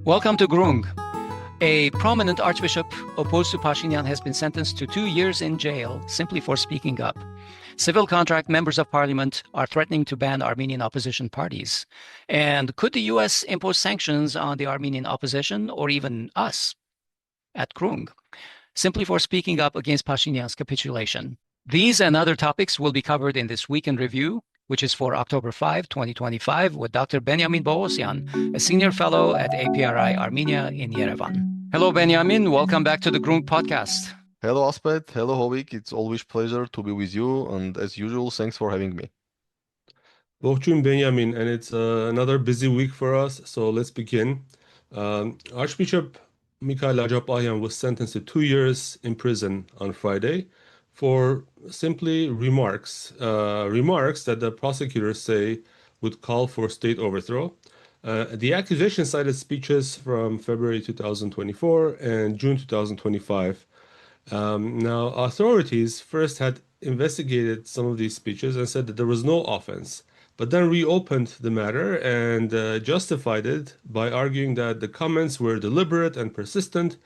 Welcome to Grung. A prominent archbishop opposed to Pashinyan has been sentenced to 2 years in jail simply for speaking up. Civil contract members of parliament are threatening to ban Armenian opposition parties. And could the US impose sanctions on the Armenian opposition or even us at Grung simply for speaking up against Pashinyan's capitulation? These and other topics will be covered in this Week in Review, which is for October 5, 2025, with Dr. Benyamin Poghosyan, a senior fellow at APRI Armenia in Yerevan. Hello, Benyamin. Welcome back to the Grung podcast. Hello, Asbed. Hello, Hovik. It's always pleasure to be with you. And as usual, thanks for having me. Ողջույն Benjamin, and it's another busy week for us, so let's begin. Archbishop Mikayel Ajapahyan was sentenced to 2 years in prison on Friday for simply remarks that the prosecutors say would call for state overthrow. The accusation cited speeches from February 2024 and June 2025. Now, authorities first had investigated some of these speeches and said that there was no offense, but then reopened the matter and justified it by arguing that the comments were deliberate and persistent,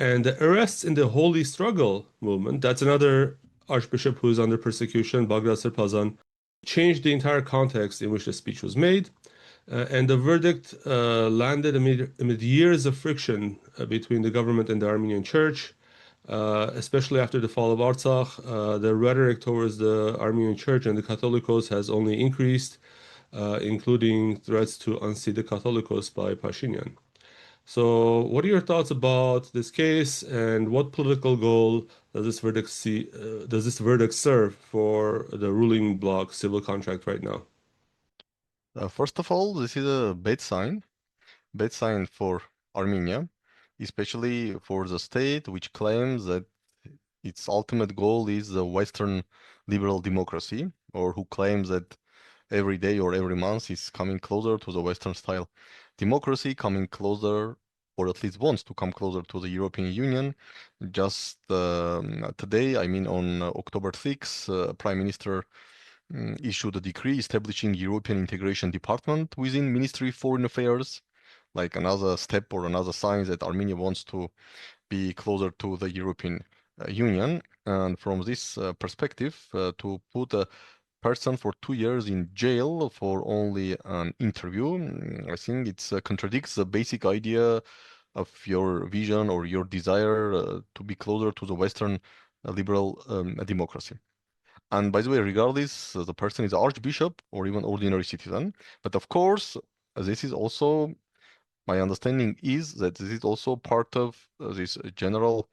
and the arrests in the Holy Struggle movement, that's another archbishop who is under persecution, Bagrat Serpazan, changed the entire context in which the speech was made, and the verdict landed amid years of friction between the government and the Armenian church. Especially after the fall of Artsakh, the rhetoric towards the Armenian Church and the Catholicos has only increased, including threats to unseat the Catholicos by Pashinyan. So, what are your thoughts about this case, and what political goal does this verdict serve for the ruling bloc civil contract right now? First of all, this is a bad sign for Armenia, especially for the state which claims that its ultimate goal is the Western liberal democracy, or who claims that every day or every month is coming closer to the Western style democracy, coming closer, or at least wants to come closer to the European Union. Just today, on October 6th, Prime Minister issued a decree establishing European Integration Department within Ministry of Foreign Affairs, like another step or another sign that Armenia wants to be closer to the European Union. And from this perspective, to put a person for 2 years in jail for only an interview, I think it contradicts the basic idea of your vision or your desire to be closer to the Western liberal democracy. And by the way, regardless, the person is archbishop or even ordinary citizen. But of course, this is also, my understanding is that this is also part of this general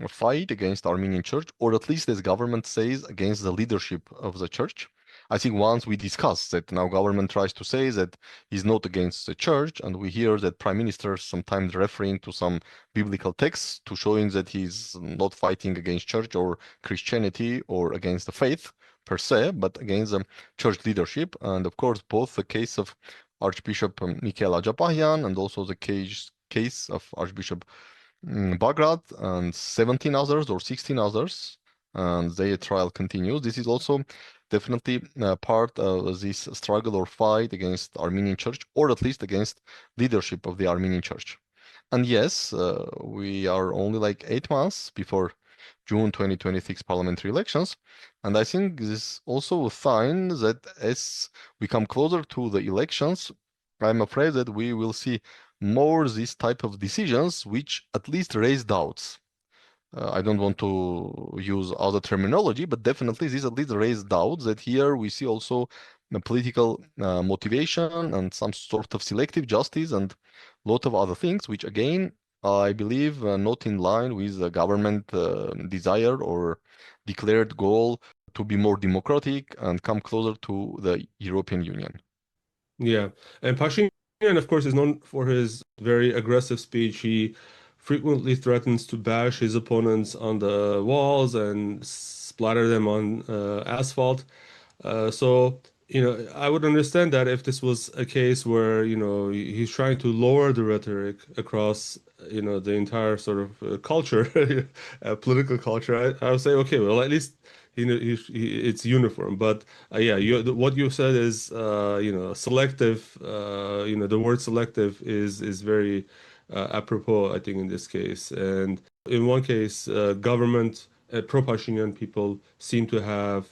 fight against Armenian church, or at least as government says, against the leadership of the church. I think once we discussed that now government tries to say that he's not against the church, and we hear that prime minister sometimes referring to some biblical texts to showing that he's not fighting against church or Christianity or against the faith per se, but against the church leadership. And of course, both the case of Archbishop Mikayel Ajapahyan and also the case of Archbishop Bagrat and 17 others or 16 others, and their trial continues. This is also definitely part of this struggle or fight against Armenian church, or at least against leadership of the Armenian church. And yes, we are only like 8 months before June 2026 parliamentary elections. And I think this is also a sign that as we come closer to the elections, I'm afraid that we will see more this type of decisions, which at least raise doubts. I don't want to use other terminology, but definitely this at least raise doubts that here we see also the political motivation and some sort of selective justice and a lot of other things, which again, I believe not in line with the government desire or declared goal to be more democratic and come closer to the European Union. Yeah, and Pashinyan, of course, is known for his very aggressive speech. He frequently threatens to bash his opponents on the walls and splatter them on asphalt. So, I would understand that if this was a case where, he's trying to lower the rhetoric across, the entire sort of culture, political culture, I would say, okay, well, at least it's uniform. But yeah, what you said is selective. The word selective is very apropos, I think, in this case. And in one case, government pro-Pashinyan people seem to have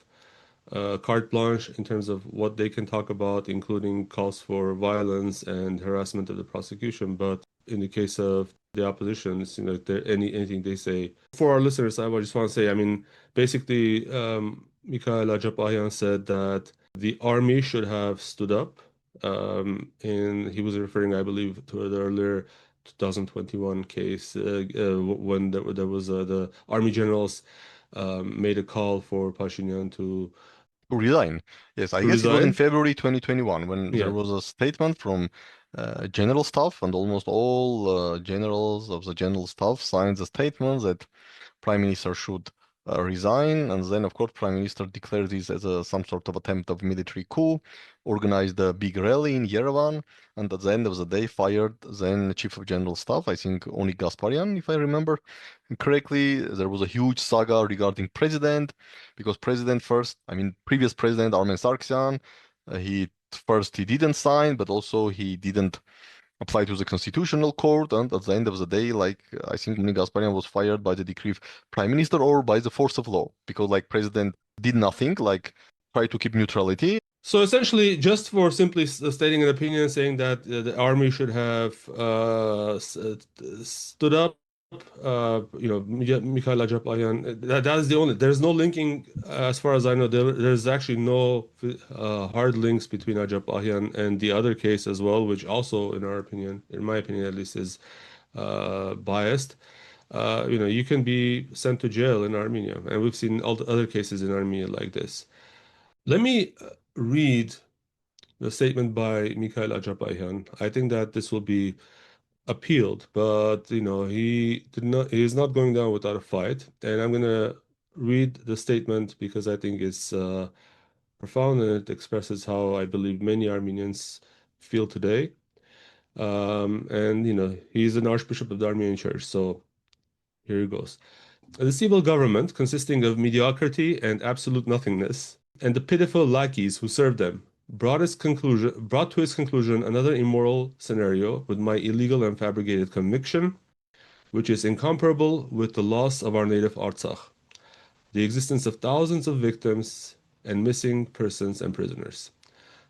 carte blanche in terms of what they can talk about, including calls for violence and harassment of the prosecution. But in the case of the opposition, it seems like anything they say. For our listeners, I just want to say, I mean, basically, Mikayel Ajapahyan said that the army should have stood up. And he was referring, I believe, to the earlier 2021 case when there was the army generals made a call for Pashinyan to resign. Yes, I to guess it was in resign. February 2021 when Yeah. there was a statement from general staff, and almost all generals of the general staff signed the statement that Prime Minister should resign. And then, of course, Prime Minister declared this as some sort of attempt of military coup, organized a big rally in Yerevan, and at the end of the day fired then Chief of General Staff, I think Hovik Manucharyan, if I remember correctly. There was a huge saga regarding president, because previous president Arman Tatoyan, he didn't sign, but also he didn't apply to the constitutional court, and at the end of the day, I think Hovik Manucharyan was fired by the decree of prime minister or by the force of law, because president did nothing, try to keep neutrality. So essentially, just for simply stating an opinion, saying that the army should have stood up, Mikayel Ajapahyan, that is the only. There's no linking, as far as I know. There's actually no hard links between Ajapahyan and the other case as well, which also, in my opinion at least, is biased. You can be sent to jail in Armenia, and we've seen other cases in Armenia like this. Let me read the statement by Mikayel Ajapahyan. I think that this will be appealed, but he is not going down without a fight. And I'm gonna read the statement because I think it's profound, and it expresses how I believe many Armenians feel today. And he's an archbishop of the Armenian Church, so here it goes. The civil government, consisting of mediocrity and absolute nothingness, and the pitiful lackeys who served them, brought to its conclusion another immoral scenario with my illegal and fabricated conviction, which is incomparable with the loss of our native Artsakh, the existence of thousands of victims and missing persons and prisoners.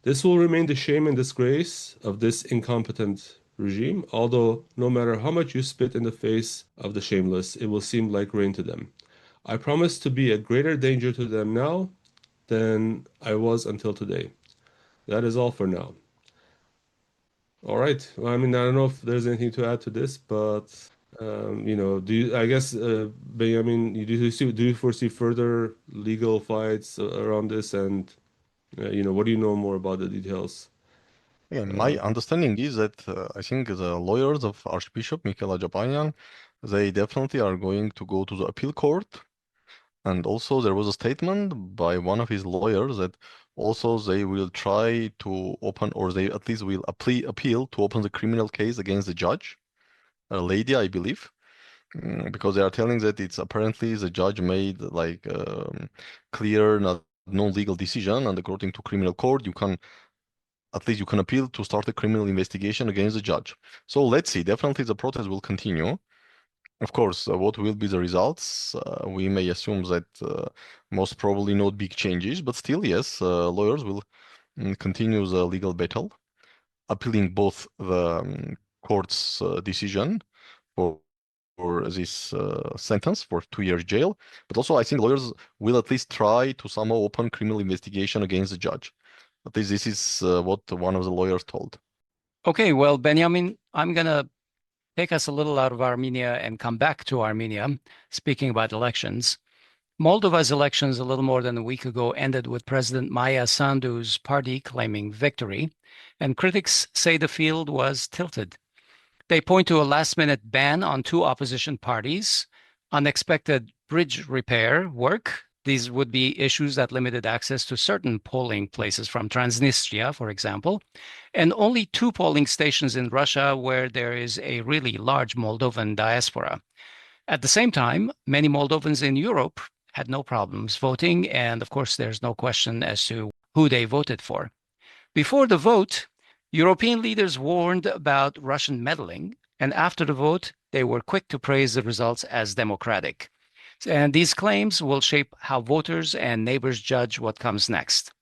This will remain the shame and disgrace of this incompetent regime, although no matter how much you spit in the face of the shameless, it will seem like rain to them. I promise to be a greater danger to them now than I was until today. That is all for now. All right. Well, I mean, I don't know if there's anything to add to this, but Benjamin, do you foresee further legal fights around this, and what do you know more about the details? Again, my understanding is that I think the lawyers of Archbishop Mikayel Ajapahyan, they definitely are going to go to the appeal court. And also there was a statement by one of his lawyers that also they will try to open, or they at least will appeal to open the criminal case against the judge, a lady, I believe, because they are telling that it's apparently the judge made clear, non-legal decision, and according to criminal court, you can appeal to start a criminal investigation against the judge. So let's see. Definitely the protest will continue. Of course, what will be the results? We may assume that most probably not big changes, but still, yes, lawyers will continue the legal battle, appealing both the court's decision for this sentence for 2 years jail, but also I think lawyers will at least try to somehow open criminal investigation against the judge. At least this is what one of the lawyers told. Okay, well, Benjamin, I'm going to take us a little out of Armenia and come back to Armenia, speaking about elections. Moldova's elections a little more than a week ago ended with President Maia Sandu's party claiming victory, and critics say the field was tilted. They point to a last-minute ban on two opposition parties, unexpected bridge repair work. These would be issues that limited access to certain polling places from Transnistria, for example, and only two polling stations in Russia where there is a really large Moldovan diaspora. At the same time, many Moldovans in Europe had no problems voting. And of course, there's no question as to who they voted for. Before the vote, European leaders warned about Russian meddling. And after the vote, they were quick to praise the results as democratic. And these claims will shape how voters and neighbors judge what comes next.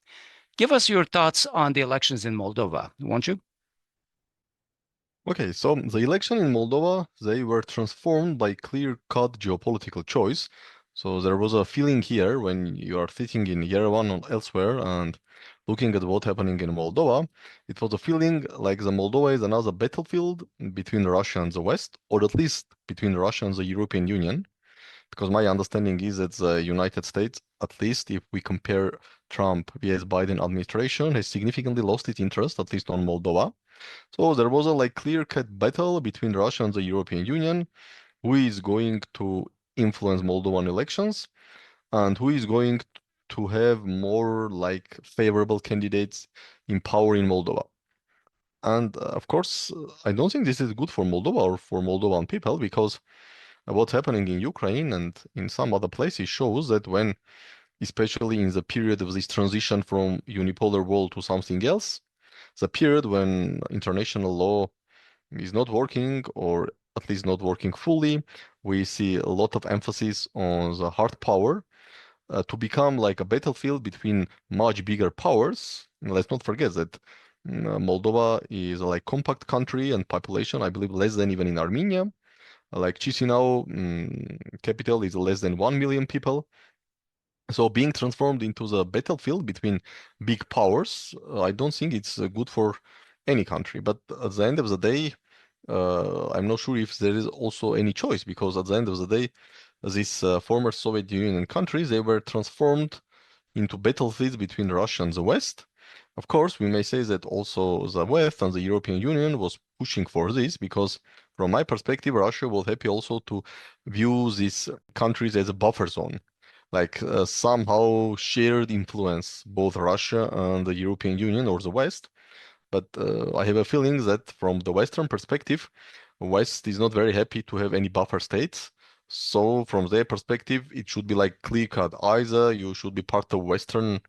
Give us your thoughts on the elections in Moldova, won't you? Okay, so the election in Moldova, they were transformed by clear-cut geopolitical choice. So there was a feeling here when you are sitting in Yerevan or elsewhere and looking at what's happening in Moldova, it was a feeling like the Moldova is another battlefield between Russia and the West, or at least between Russia and the European Union. Because my understanding is that the United States, at least if we compare Trump vs. Biden administration, has significantly lost its interest, at least on Moldova. So there was a like clear-cut battle between Russia and the European Union, who is going to influence Moldovan elections and who is going to have more like favorable candidates in power in Moldova. And of course, I don't think this is good for Moldova or for Moldovan people because what's happening in Ukraine and in some other places shows that when, especially in the period of this transition from unipolar world to something else, the period when international law is not working or at least not working fully, we see a lot of emphasis on the hard power to become like a battlefield between much bigger powers. And let's not forget that Moldova is a like compact country and population, I believe, less than even in Armenia. Like Chisinau, capital is less than 1 million people. So being transformed into the battlefield between big powers, I don't think it's good for any country. But at the end of the day, I'm not sure if there is also any choice because at the end of the day, these former Soviet Union countries, they were transformed into battlefields between Russia and the West. Of course, we may say that also the West and the European Union was pushing for this because from my perspective, Russia will happy also to view these countries as a buffer zone, like somehow shared influence, both Russia and the European Union or the West. But I have a feeling that from the Western perspective, West is not very happy to have any buffer states. So from their perspective, it should be like clear-cut. Either you should be part of Western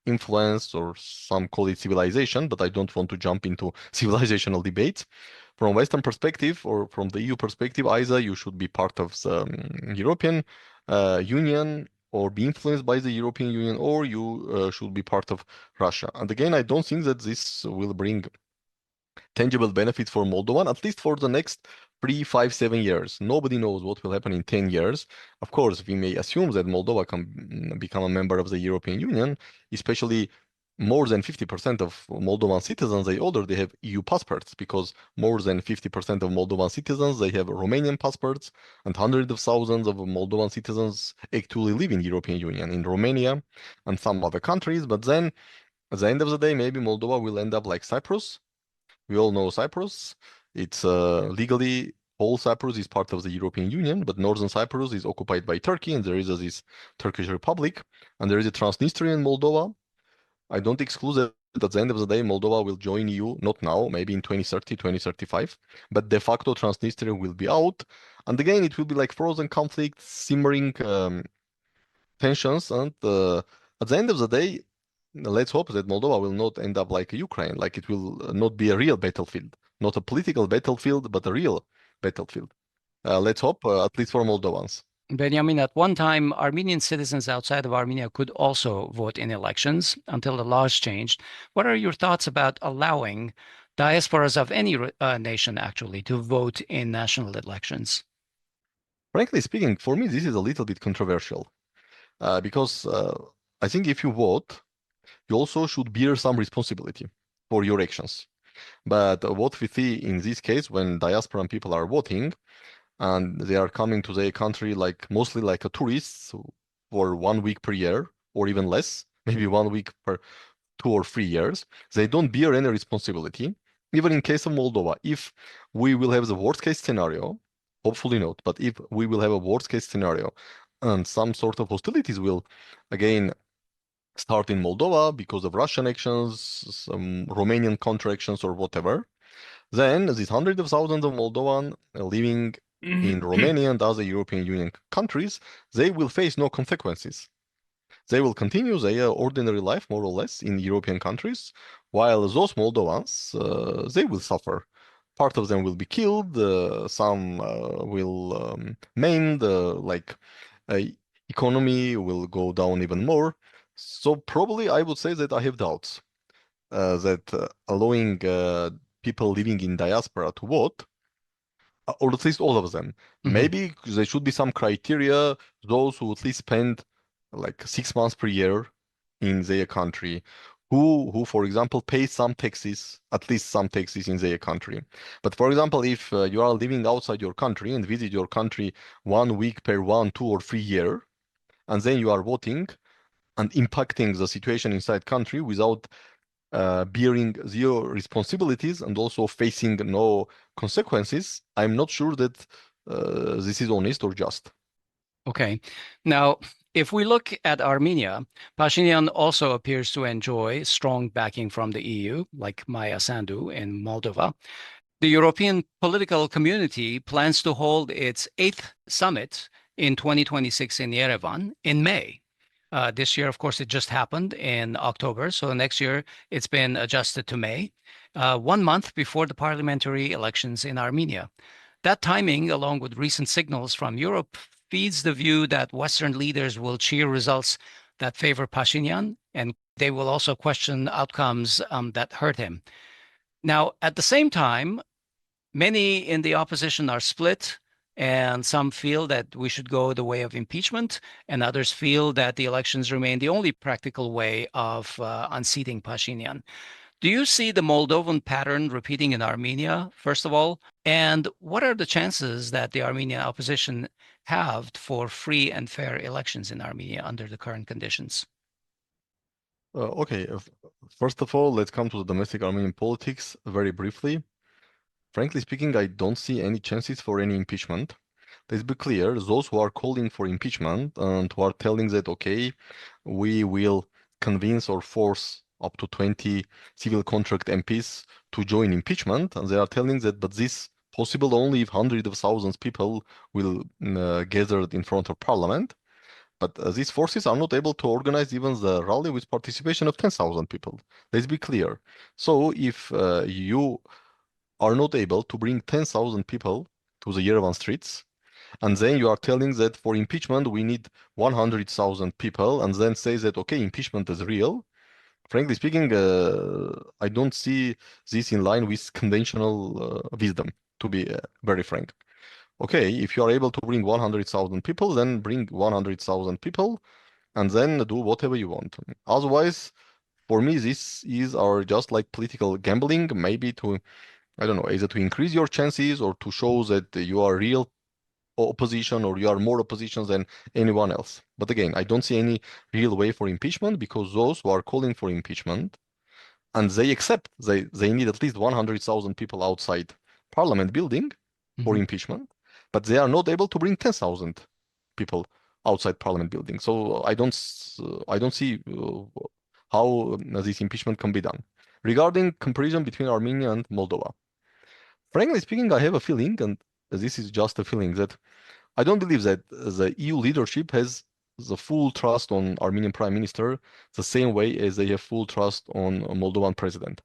influence or some call it civilization, but I don't want to jump into civilizational debates. From Western perspective or from the EU perspective, either you should be part of the European Union or be influenced by the European Union, or you should be part of Russia. And again, I don't think that this will bring tangible benefits for Moldovan, at least for the next 3, 5, 7 years. Nobody knows what will happen in 10 years. Of course, we may assume that Moldova can become a member of the European Union, especially more than 50% of Moldovan citizens, they already have EU passports because more than 50% of Moldovan citizens, they have Romanian passports and hundreds of thousands of Moldovan citizens actually live in European Union, in Romania and some other countries. But then at the end of the day, maybe Moldova will end up like Cyprus. We all know Cyprus. It's legally, whole Cyprus is part of the European Union, but northern Cyprus is occupied by Turkey, and there is this Turkish Republic, and there is a Transnistrian Moldova. I don't exclude that at the end of the day, Moldova will join EU, not now, maybe in 2030, 2035, but de facto Transnistria will be out. And again, it will be like frozen conflicts, simmering tensions, and at the end of the day, let's hope that Moldova will not end up like Ukraine, like it will not be a real battlefield, not a political battlefield, but a real battlefield. Let's hope, at least for Moldovans. Benjamin, at one time, Armenian citizens outside of Armenia could also vote in elections until the laws changed. What are your thoughts about allowing diasporas of any nation actually to vote in national elections? Frankly speaking, for me, this is a little bit controversial because I think if you vote, you also should bear some responsibility for your actions. But what we see in this case, when diaspora people are voting, and they are coming to their country like mostly like a tourist for 1 week per year, or even less, maybe 1 week per 2 or 3 years, they don't bear any responsibility. Even in case of Moldova, if we will have the worst case scenario, hopefully not, but if we will have a worst case scenario and some sort of hostilities will again start in Moldova because of Russian actions, some Romanian counter actions or whatever, then these hundreds of thousands of Moldovan living in Romania and other European Union countries, they will face no consequences. They will continue their ordinary life, more or less, in European countries, while those Moldovans, they will suffer. Part of them will be killed, some will maimed, economy will go down even more. So probably I would say that I have doubts that allowing people living in diaspora to vote, or at least all of them. Maybe there should be some criteria, those who at least spend like 6 months per year in their country, who for example pay some taxes, at least some taxes in their country. But for example, if you are living outside your country and visit your country 1 week per 1, 2, or 3 year, and then you are voting and impacting the situation inside country without bearing zero responsibilities and also facing no consequences, I'm not sure that this is honest or just. Okay. Now, if we look at Armenia, Pashinyan also appears to enjoy strong backing from the EU, like Maia Sandu in Moldova. The European political community plans to hold its 8th summit in 2026 in Yerevan in May. This year, of course, it just happened in October. So next year, it's been adjusted to May, 1 month before the parliamentary elections in Armenia. That timing, along with recent signals from Europe, feeds the view that Western leaders will cheer results that favor Pashinyan, and they will also question outcomes that hurt him. Now, at the same time, many in the opposition are split, and some feel that we should go the way of impeachment, and others feel that the elections remain the only practical way of unseating Pashinyan. Do you see the Moldovan pattern repeating in Armenia, first of all? And what are the chances that the Armenian opposition have for free and fair elections in Armenia under the current conditions? Okay, first of all, let's come to the domestic Armenian politics very briefly. Frankly speaking, I don't see any chances for any impeachment. Let's be clear, those who are calling for impeachment and who are telling that, okay, we will convince or force up to 20 civil contract MPs to join impeachment, and they are telling that, but this possible only if hundreds of thousands of people will gather in front of parliament. But these forces are not able to organize even the rally with participation of 10,000 people. Let's be clear. So if you are not able to bring 10,000 people to the Yerevan streets, and then you are telling that for impeachment we need 100,000 people, and then say that, okay, impeachment is real. Frankly speaking, I don't see this in line with conventional wisdom, to be very frank. Okay, if you are able to bring 100,000 people, then bring 100,000 people, and then do whatever you want. Otherwise, for me, this is just like political gambling, maybe to, I don't know, either to increase your chances or to show that you are real opposition or you are more opposition than anyone else. But again, I don't see any real way for impeachment, because those who are calling for impeachment and they accept they need at least 100,000 people outside parliament building for impeachment, but they are not able to bring 10,000 people outside parliament building. So I don't see how this impeachment can be done. Regarding comparison between Armenia and Moldova, frankly speaking, I have a feeling, and this is just a feeling, that I don't believe that the EU leadership has the full trust on Armenian Prime Minister the same way as they have full trust on a Moldovan president.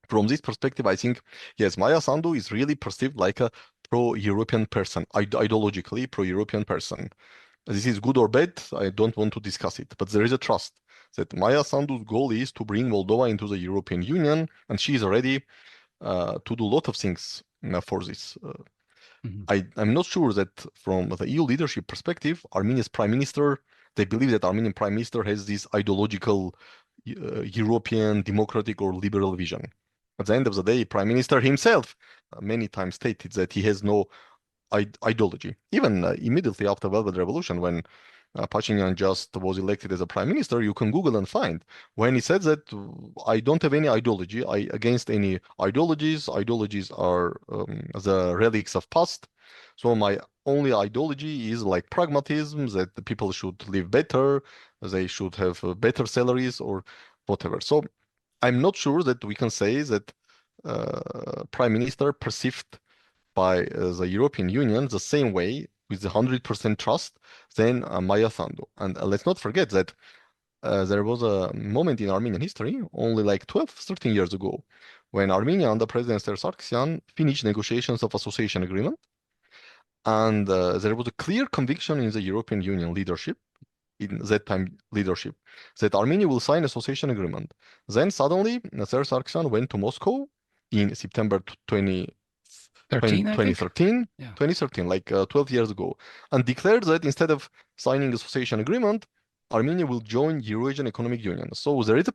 From this perspective, I think, yes, Maia Sandu is really perceived like a pro-European person, ideologically pro-European person. This is good or bad, I don't want to discuss it, but there is a trust that Maia Sandu's goal is to bring Moldova into the European Union, and she is ready to do a lot of things for this. I'm not sure that from the EU leadership perspective, Armenia's prime minister, they believe that Armenian prime minister has this ideological European democratic or liberal vision. At the end of the day, prime minister himself many times stated that he has no ideology. Even immediately after Velvet Revolution, when Pashinyan just was elected as a prime minister, you can Google and find when he said that I don't have any ideology, I against any ideologies. Ideologies are the relics of past. So my only ideology is like pragmatism, that the people should live better, they should have better salaries or whatever. So I'm not sure that we can say that prime minister perceived by the European Union the same way with the 100% trust than Maia Sandu. And let's not forget that there was a moment in Armenian history, only like 12, 13 years ago, when Armenia under President Sargsyan finished negotiations of association agreement. And there was a clear conviction in the European Union leadership, in that time leadership, that Armenia will sign association agreement. Then suddenly, Nasser Sargsyan went to Moscow in September 2013, Yeah. 2013, like 12 years ago, and declared that instead of signing association agreement, Armenia will join Eurasian Economic Union. So there is a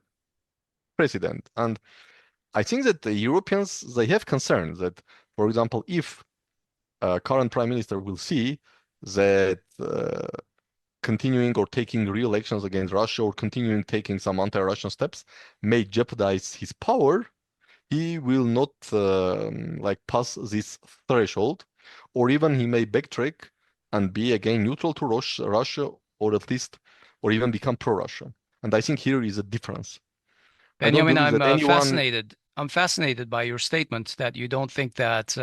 precedent. And I think that the Europeans, they have concerns that, for example, if current prime minister will see that continuing or taking re-elections against Russia or continuing taking some anti-Russian steps may jeopardize his power, he will not like pass this threshold, or even he may backtrack and be again neutral to Russia, or at least, or even become pro-Russia. And I think here is a difference. Benjamin, I'm fascinated by your statement that you don't think that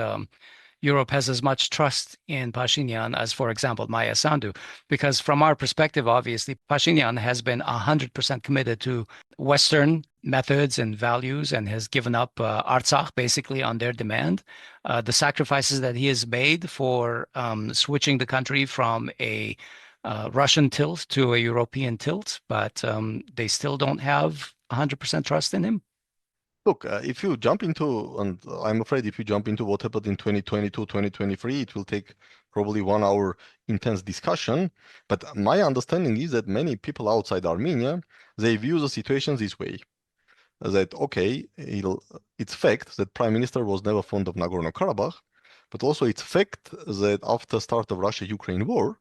Europe has as much trust in Pashinyan as, for example, Maia Sandu, because from our perspective, obviously, Pashinyan has been 100% committed to Western methods and values and has given up Artsakh basically on their demand. The sacrifices that he has made for switching the country from a Russian tilt to a European tilt, but they still don't have 100% trust in him. Look, if you jump into, and I'm afraid if you jump into what happened in 2022, 2023, it will take probably 1 hour intense discussion. But my understanding is that many people outside Armenia, they view the situation this way. That, okay, it's fact that Prime Minister was never fond of Nagorno-Karabakh, but also it's fact that after start of Russia-Ukraine war,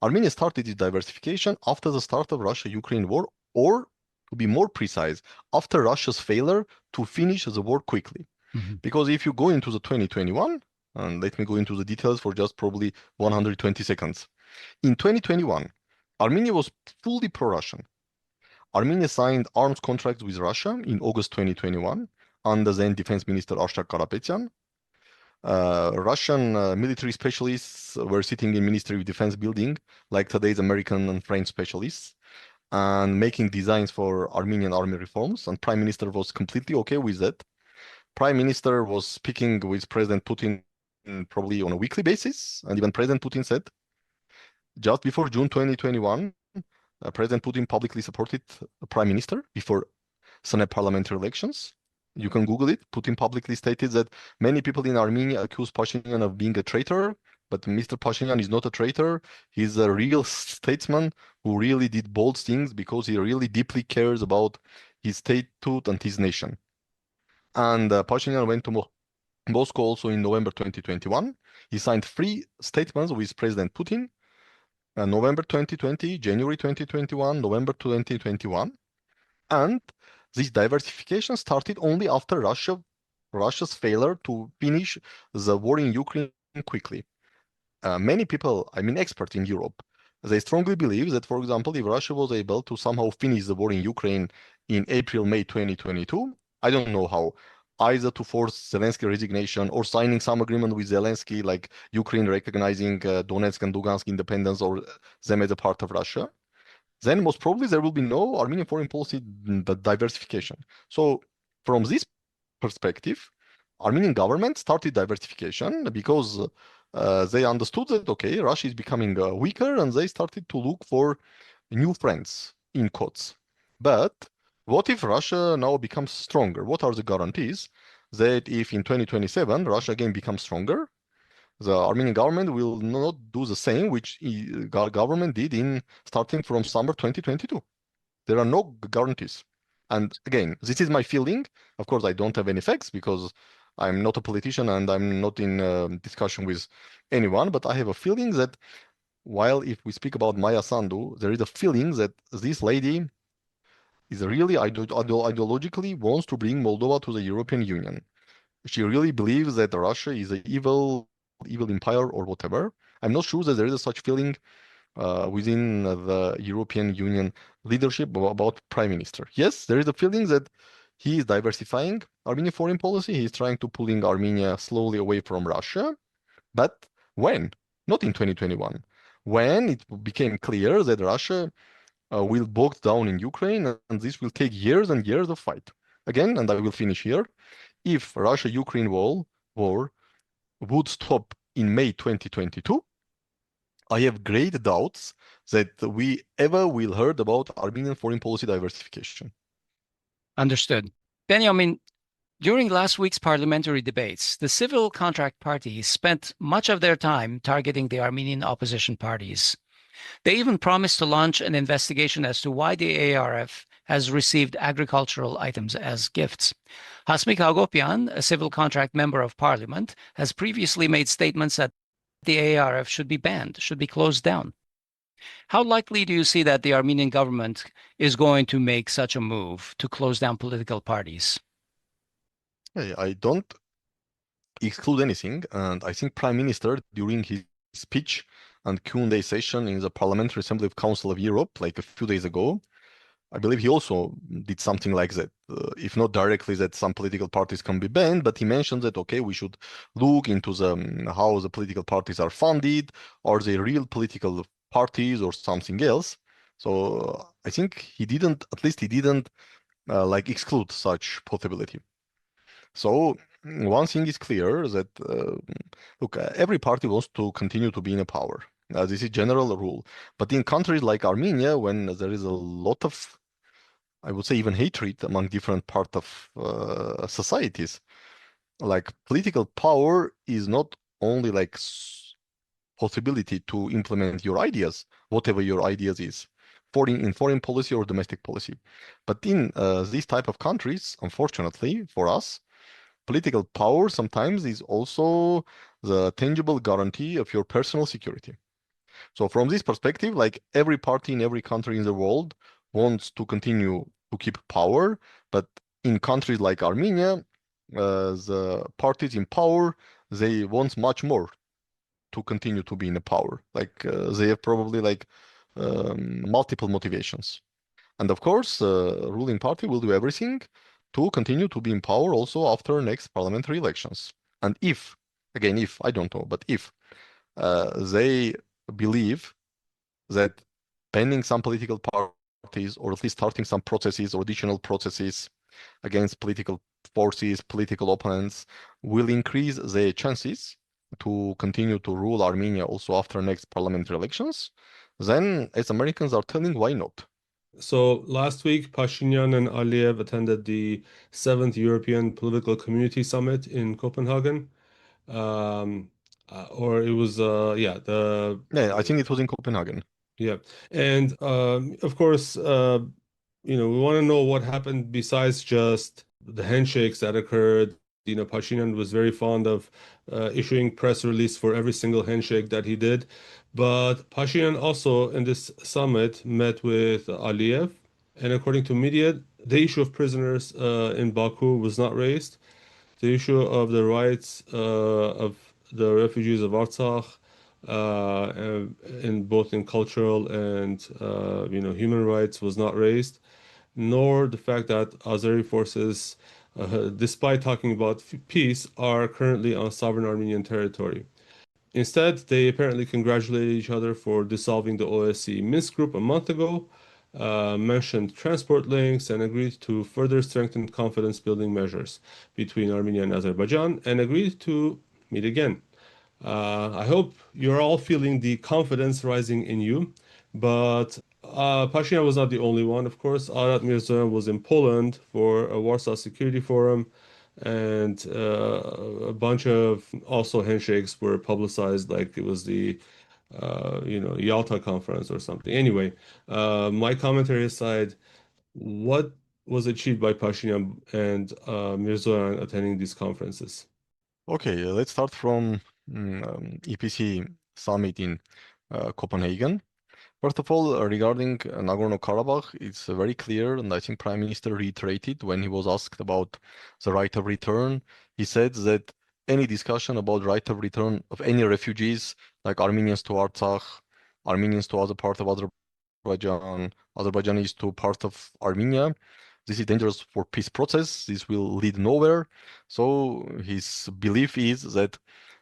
Armenia started its diversification after the start of Russia-Ukraine war, or to be more precise, after Russia's failure to finish the war quickly. Mm-hmm. Because if you go into the 2021, and let me go into the details for just probably 120 seconds. In 2021, Armenia was fully pro-Russian. Armenia signed arms contracts with Russia in August 2021 under then Defense Minister Artsakh. Russian military specialists were sitting in Ministry of Defense building, like today's American and French specialists, and making designs for Armenian army reforms, and Prime Minister was completely okay with that. Prime Minister was speaking with President Putin probably on a weekly basis, and even President Putin said, just before June 2021, President Putin publicly supported the Prime Minister before Senate parliamentary elections. You can Google it. Putin publicly stated that many people in Armenia accuse Pashinyan of being a traitor, but Mr. Pashinyan is not a traitor. He's a real statesman who really did bold things because he really deeply cares about his statehood and his nation. And Pashinyan went to Moscow also in November 2021. He signed 3 statements with President Putin, November 2020, January 2021, November 2021. And this diversification started only after Russia's failure to finish the war in Ukraine quickly. Many people, I mean experts in Europe, they strongly believe that, for example, if Russia was able to somehow finish the war in Ukraine in April, May 2022, I don't know how, either to force Zelensky resignation or signing some agreement with Zelensky, like Ukraine recognizing Donetsk and Lugansk independence or them as a part of Russia, then most probably there will be no Armenian foreign policy diversification. So from this perspective, Armenian government started diversification because they understood that, okay, Russia is becoming weaker, and they started to look for new friends, in quotes. But what if Russia now becomes stronger? What are the guarantees that if in 2027 Russia again becomes stronger, the Armenian government will not do the same which government did in starting from summer 2022? There are no guarantees. And again, this is my feeling. Of course, I don't have any facts because I'm not a politician and I'm not in discussion with anyone, but I have a feeling that while if we speak about Maia Sandu, there is a feeling that this lady is really ideologically wants to bring Moldova to the European Union. She really believes that Russia is an evil empire or whatever. I'm not sure that there is a such feeling within the European Union leadership about Prime Minister. Yes, there is a feeling that he is diversifying Armenian foreign policy. He's trying to pulling Armenia slowly away from Russia. But when? Not in 2021. When it became clear that Russia will bog down in Ukraine, and this will take years and years of fight. Again, and I will finish here. If Russia-Ukraine war would stop in May 2022, I have great doubts that we ever will heard about Armenian foreign policy diversification. Understood. Benyamin, during last week's parliamentary debates, the civil contract parties spent much of their time targeting the Armenian opposition parties. They even promised to launch an investigation as to why the ARF has received agricultural items as gifts. Hovik Manucharyan, a civil contract member of parliament, has previously made statements that the ARF should be banned, should be closed down. How likely do you see that the Armenian government is going to make such a move to close down political parties? I don't exclude anything, and I think Prime Minister, during his speech and Q&A session in the Parliamentary Assembly of Council of Europe, like a few days ago, I believe he also did something like that, if not directly that some political parties can be banned, but he mentioned that, okay, we should look into how the political parties are funded, are they real political parties or something else. So I think he didn't like exclude such possibility. So one thing is clear that, look, every party wants to continue to be in a power. This is general rule. But in countries like Armenia, when there is a lot of, I would say, even hatred among different parts of societies, like political power is not only like possibility to implement your ideas, whatever your ideas is, in foreign policy or domestic policy. But in these type of countries, unfortunately for us, political power sometimes is also the tangible guarantee of your personal security. So from this perspective, like every party in every country in the world wants to continue to keep power, but in countries like Armenia, the parties in power, they want much more to continue to be in the power. Like they have probably like multiple motivations. And of course, the ruling party will do everything to continue to be in power also after next parliamentary elections. And if, again, if, I don't know, but if they believe that banning some political parties or at least starting some processes or additional processes against political forces, political opponents, will increase their chances to continue to rule Armenia also after next parliamentary elections, then as Americans are telling, why not? So last week, Pashinyan and Aliyev attended the 7th European Political Community Summit in Copenhagen. Or it was, yeah, I think it was in Copenhagen. Yeah. And of course, we want to know what happened besides just the handshakes that occurred. Pashinyan was very fond of issuing press release for every single handshake that he did. But Pashinyan also in this summit met with Aliyev. And according to media, the issue of prisoners in Baku was not raised. The issue of the rights of the refugees of Artsakh, in both in cultural and human rights was not raised, nor the fact that Azeri forces, despite talking about peace, are currently on sovereign Armenian territory. Instead, they apparently congratulated each other for dissolving the OSCE Minsk group a month ago, mentioned transport links, and agreed to further strengthen confidence-building measures between Armenia and Azerbaijan, and agreed to meet again. I hope you're all feeling the confidence rising in you, but Pashinyan was not the only one, of course. Mirzoyan was in Poland for a Warsaw Security Forum, and a bunch of also handshakes were publicized like it was the Yalta conference or something. Anyway, my commentary aside, what was achieved by Pashinyan and Mirzoyan attending these conferences? Okay, let's start from EPC summit in Copenhagen. First of all, regarding Nagorno-Karabakh, it's very clear, and I think Prime Minister reiterated when he was asked about the right of return. He said that any discussion about right of return of any refugees, like Armenians to Artsakh, Armenians to other part of Azerbaijan, Azerbaijanis to part of Armenia, This is dangerous for peace process. This will lead nowhere. So his belief is that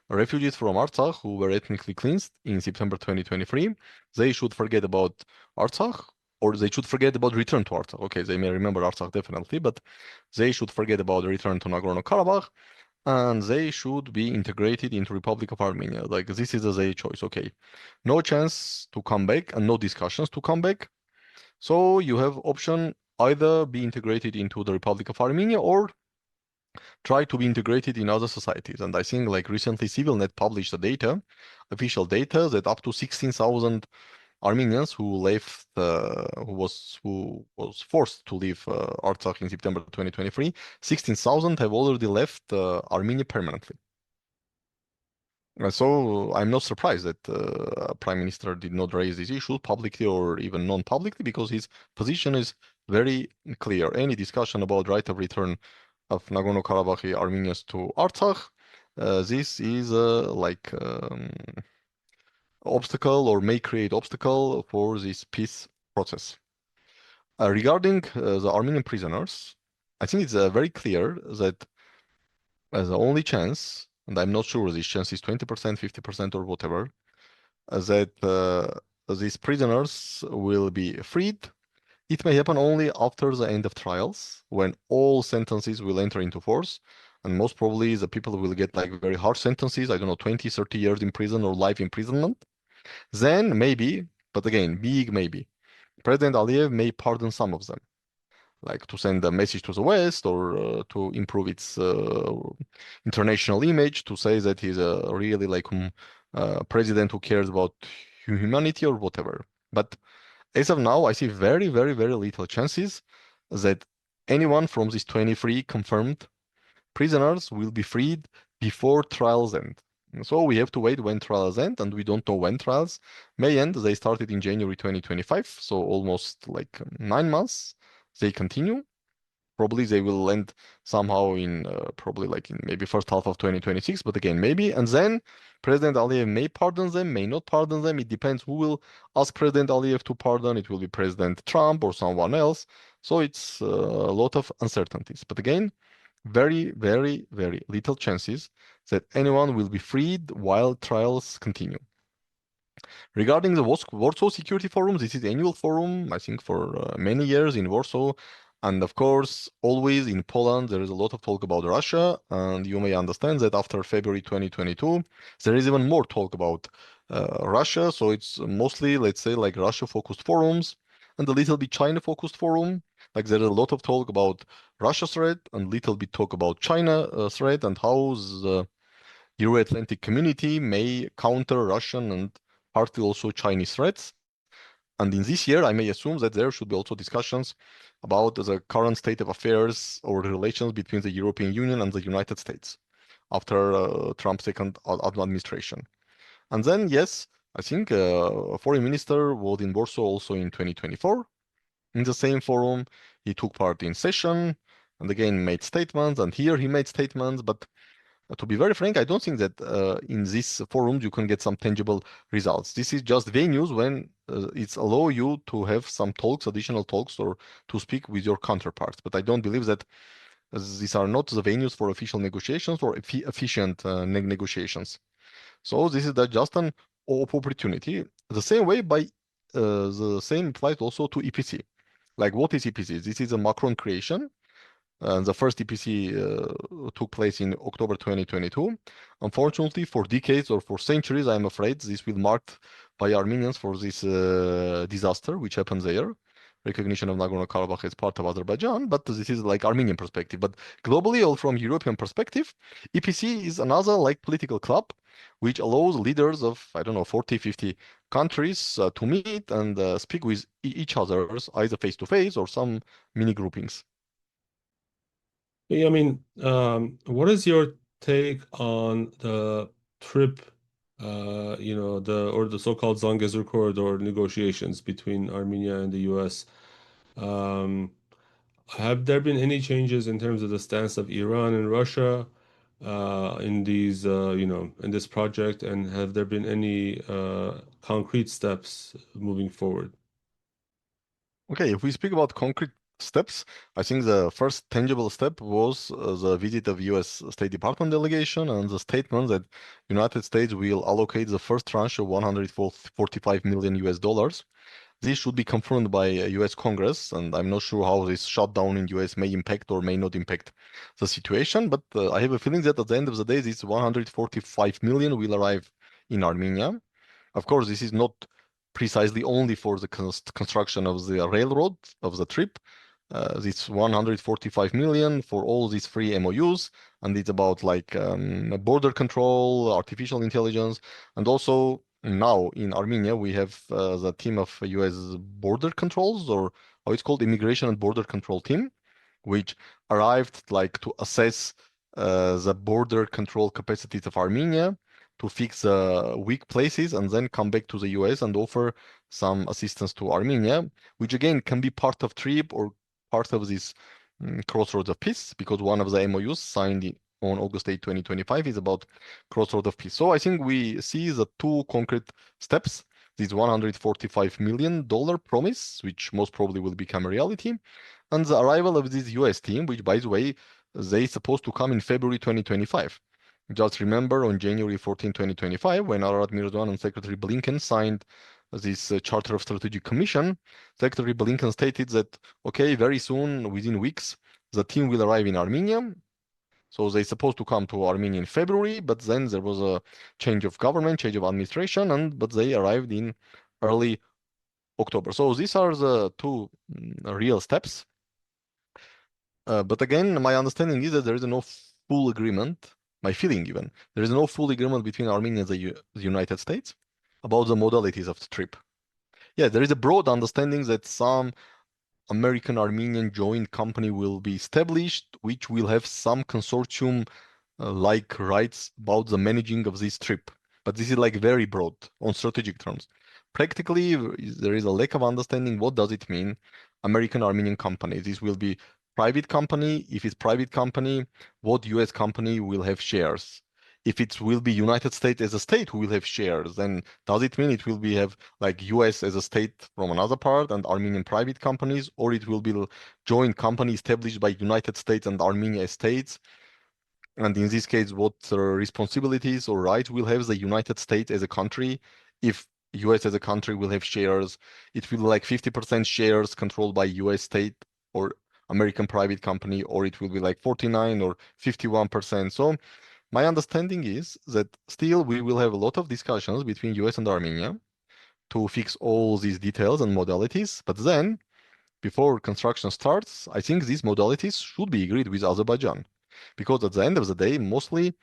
refugees from Artsakh who were ethnically cleansed in September 2023, they should forget about Artsakh, or they should forget about return to Artsakh. Okay, they may remember Artsakh definitely, but they should forget about the return to Nagorno-Karabakh, and they should be integrated into Republic of Armenia. Like this is their choice. Okay, no chance to come back and no discussions to come back. So you have option either be integrated into the Republic of Armenia or try to be integrated in other societies. And I think like recently CivilNet published the data, official data, that up to 16,000 Armenians who left, who was forced to leave Artsakh in September 2023, 16,000 have already left Armenia permanently. So I'm not surprised that Prime Minister did not raise this issue publicly or even non-publicly, because his position is very clear. Any discussion about right of return of Nagorno-Karabakh Armenians to Artsakh, this is obstacle, or may create obstacle for this peace process. Regarding the Armenian prisoners, I think it's very clear that the only chance, and I'm not sure this chance is 20%, 50%, or whatever, that these prisoners will be freed. It may happen only after the end of trials, when all sentences will enter into force, and most probably the people will get like very harsh sentences, I don't know, 20, 30 years in prison or life imprisonment. Then maybe, but again, big maybe, President Aliyev may pardon some of them, like to send a message to the West, or to improve its international image, to say that he's a really like president who cares about humanity or whatever. But as of now, I see very, very, very little chances that anyone from these 23 confirmed prisoners will be freed before trials end. So we have to wait when trials end, and we don't know when trials may end. They started in January 2025, so almost like 9 months. They continue. Probably they will end somehow in probably like in maybe first half of 2026, but again, maybe. And then President Aliyev may pardon them, may not pardon them. It depends who will ask President Aliyev to pardon. It will be President Trump or someone else. So it's a lot of uncertainties. But again, very, very, very little chances that anyone will be freed while trials continue. Regarding the Warsaw Security Forum, this is the annual forum, I think, for many years in Warsaw. And of course, always in Poland, there is a lot of talk about Russia. And you may understand that after February 2022, there is even more talk about Russia. So it's mostly, let's say, like Russia-focused forums and a little bit China-focused forum. Like there is a lot of talk about Russia threat and little bit talk about China threat, and how the Euro-Atlantic community may counter Russian and partly also Chinese threats. And in this year, I may assume that there should be also discussions about the current state of affairs or the relations between the European Union and the United States after Trump's second administration. And then, yes, I think a foreign minister was in Warsaw also in 2024. In the same forum, he took part in session and again made statements. And here he made statements, but to be very frank, I don't think that in these forums you can get some tangible results. This is just venues when it's allow you to have some talks, additional talks, or to speak with your counterparts. But I don't believe that these are not the venues for official negotiations or efficient negotiations. So this is just an opportunity. The same way by the same applies also to EPC. Like what is EPC? This is a Macron creation. The first EPC took place in October 2022. Unfortunately, for decades or for centuries, I'm afraid, this will be marked by Armenians for this disaster which happened there. Recognition of Nagorno-Karabakh as part of Azerbaijan, but this is like Armenian perspective. But globally, or from European perspective, EPC is another like political club which allows leaders of, I don't know, 40, 50 countries to meet and speak with each other, either face-to-face or some mini groupings. Yeah, I mean, what is your take on the TRIPP, the so-called Zangezur corridor negotiations between Armenia and the U.S.? Have there been any changes in terms of the stance of Iran and Russia in these, in this project, and have there been any concrete steps moving forward? Okay, if we speak about concrete steps. I think the first tangible step was the visit of U.S. State Department delegation and the statement that United States will allocate the first tranche of 145 million US dollars. This should be confirmed by US Congress, and I'm not sure how this shutdown in US may impact or may not impact the situation, but I have a feeling that at the end of the day, this 145 million will arrive in Armenia. Of course, this is not precisely only for the construction of the railroad of the TRIPP. This 145 million for all these three MOUs, and it's about like border control, artificial intelligence, and also now in Armenia we have the team of US border controls, or how it's called, immigration and border control team, which arrived like to assess the border control capacities of Armenia, to fix weak places, and then come back to the US and offer some assistance to Armenia, which again can be part of TRIPP or part of this crossroads of peace, because one of the MOUs signed on August 8, 2025 is about crossroads of peace. So I think we see the two concrete steps, this $145 million promise, which most probably will become a reality, and the arrival of this US team, which, by the way, they supposed to come in February 2025. Just remember on January 14, 2025, when Ararat Mirzoyan and Secretary Blinken signed this Charter of Strategic Commission, Secretary Blinken stated that, okay, very soon, within weeks, the team will arrive in Armenia. So they're supposed to come to Armenia in February, but then there was a change of government, change of administration, but they arrived in early October. So these are the two real steps. But again, my understanding is that there is no full agreement, my feeling even, there is no full agreement between Armenia and the United States about the modalities of the TRIPP. Yeah, there is a broad understanding that some American-Armenian joint company will be established, which will have some consortium like rights about the managing of this TRIPP. But this is like very broad on strategic terms. Practically, there is a lack of understanding what does it mean, American-Armenian company. This will be private company. If it's private company, what US company will have shares? If it will be United States as a state who will have shares, then does it mean it will be have like US as a state from another part and Armenian private companies, or it will be a joint company established by United States and Armenia states? And in this case, what responsibilities or rights will have the United States as a country? If US as a country will have shares, it will be like 50% shares controlled by US state or American private company, or it will be like 49 or 51%. So my understanding is that still we will have a lot of discussions between US and Armenia to fix all these details and modalities. But then, before construction starts, I think these modalities should be agreed with Azerbaijan. Because at the end of the day, mostly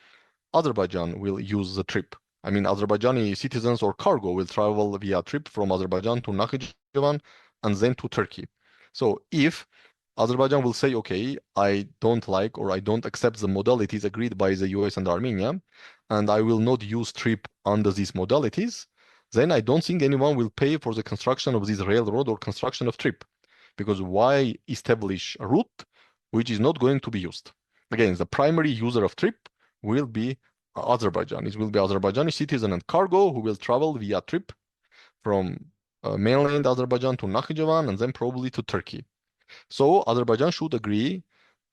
Azerbaijan will use the TRIPP. I mean, Azerbaijani citizens or cargo will travel via TRIPP from Azerbaijan to Nakhichevan and then to Turkey. So if Azerbaijan will say, okay, I don't like or I don't accept the modalities agreed by the US and Armenia, and I will not use TRIPP under these modalities, then I don't think anyone will pay for the construction of this railroad or construction of TRIPP. Because why establish a route which is not going to be used? Again, the primary user of TRIPP will be Azerbaijan. It will be Azerbaijani citizen and cargo who will travel via TRIPP from mainland Azerbaijan to Nakhichevan and then probably to Turkey. So Azerbaijan should agree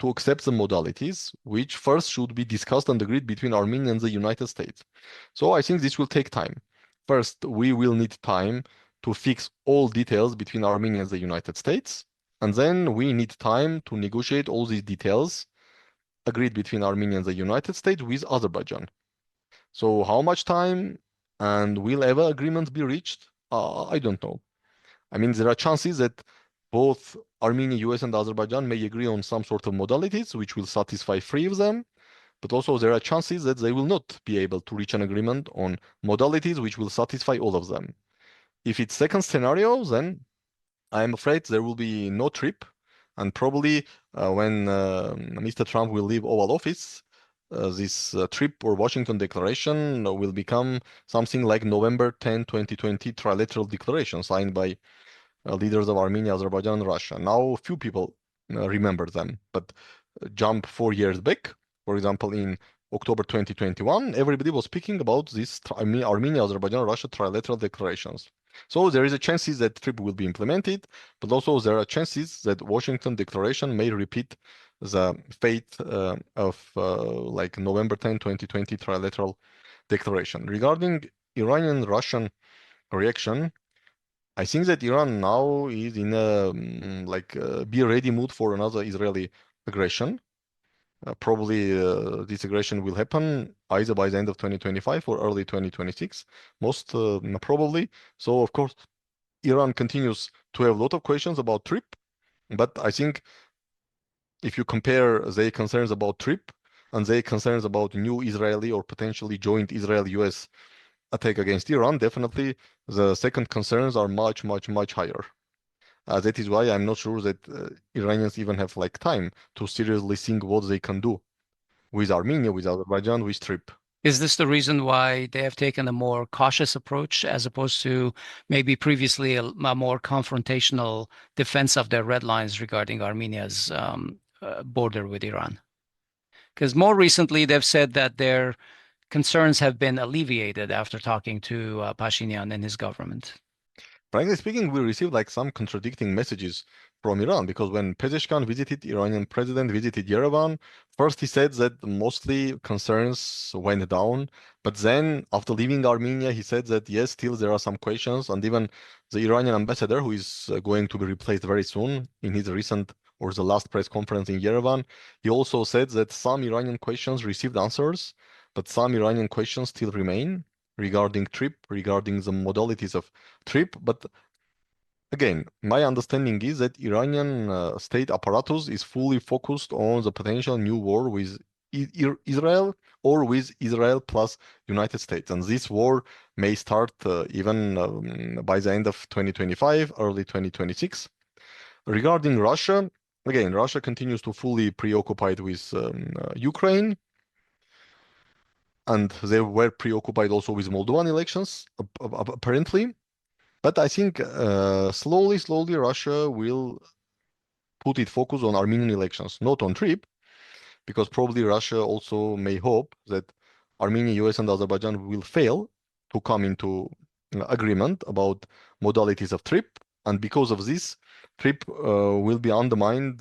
to accept the modalities, which first should be discussed and agreed between Armenia and the United States. So I think this will take time. First, we will need time to fix all details between Armenia and the United States, and then we need time to negotiate all these details agreed between Armenia and the United States with Azerbaijan. So how much time and will ever agreements be reached? I don't know. I mean, there are chances that both Armenia, US, and Azerbaijan may agree on some sort of modalities which will satisfy three of them, but also there are chances that they will not be able to reach an agreement on modalities which will satisfy all of them. If it's second scenario, then I'm afraid there will be no TRIPP, and probably when Mr. Trump will leave Oval Office, this TRIPP or Washington Declaration will become something like November 10, 2020 trilateral declaration signed by leaders of Armenia, Azerbaijan, and Russia. Now, few people remember them, but jump 4 years back, for example, in October 2021, everybody was speaking about this Armenia, Azerbaijan, Russia trilateral declarations. So there is a chances that TRIPP will be implemented, but also there are chances that Washington declaration may repeat the fate of like November 10, 2020 trilateral declaration. Regarding Iranian-Russian reaction, I think that Iran now is in a be ready mood for another Israeli aggression. Probably this aggression will happen either by the end of 2025 or early 2026, most probably. So of course, Iran continues to have a lot of questions about TRIPP, but I think if you compare their concerns about TRIPP and their concerns about new Israeli or potentially joint Israel-US attack against Iran, definitely the second concerns are much, much, much higher. That is why I'm not sure that Iranians even have like time to seriously think what they can do with Armenia, with Azerbaijan, with TRIPP. Is this the reason why they have taken a more cautious approach as opposed to maybe previously a more confrontational defense of their red lines regarding Armenia's border with Iran? Because more recently, they've said that their concerns have been alleviated after talking to Pashinyan and his government. Frankly speaking, we received like some contradicting messages from Iran because when Pezeshkian visited, Iranian president visited Yerevan, first he said that mostly concerns went down, but then after leaving Armenia, he said that yes, still there are some questions, and even the Iranian ambassador, who is going to be replaced very soon, in his recent or the last press conference in Yerevan, he also said that some Iranian questions received answers, but some Iranian questions still remain regarding TRIPP, regarding the modalities of TRIPP. But again, my understanding is that Iranian state apparatus is fully focused on the potential new war with Israel or with Israel plus United States. And this war may start even by the end of 2025, early 2026. Regarding Russia, again, Russia continues to fully preoccupied with Ukraine. And they were preoccupied also with Moldovan elections, apparently. But I think slowly Russia will put its focus on Armenian elections, not on TRIPP, because probably Russia also may hope that Armenia, US, and Azerbaijan will fail to come into agreement about modalities of TRIPP. And because of this, TRIPP will be undermined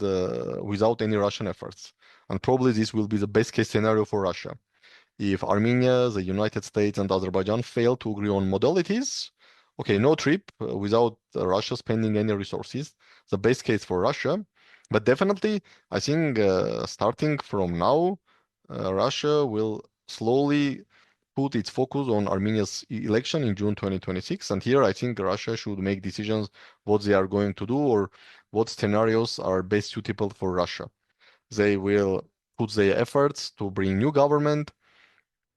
without any Russian efforts. And probably this will be the best case scenario for Russia. If Armenia, the United States, and Azerbaijan fail to agree on modalities, okay, no TRIPP without Russia spending any resources, the best case for Russia. But definitely, I think starting from now, Russia will slowly put its focus on Armenia's election in June 2026. And here, I think Russia should make decisions what they are going to do or what scenarios are best suitable for Russia. They will put their efforts to bring new government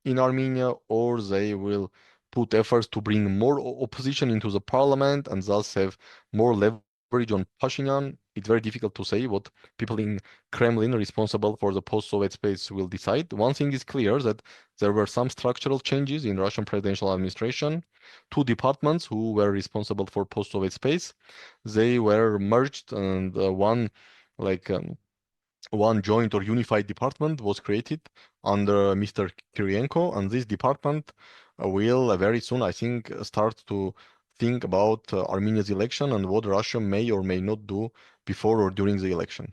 in Armenia, or they will put efforts to bring more opposition into the parliament and thus have more leverage on Pashinyan. It's very difficult to say what people in Kremlin responsible for the post-Soviet space will decide. One thing is clear that there were some structural changes in Russian presidential administration. Two departments who were responsible for post-Soviet space, they were merged, and one joint or unified department was created under Mr. Kirienko, and this department will very soon, I think, start to think about Armenia's election and what Russia may or may not do before or during the election.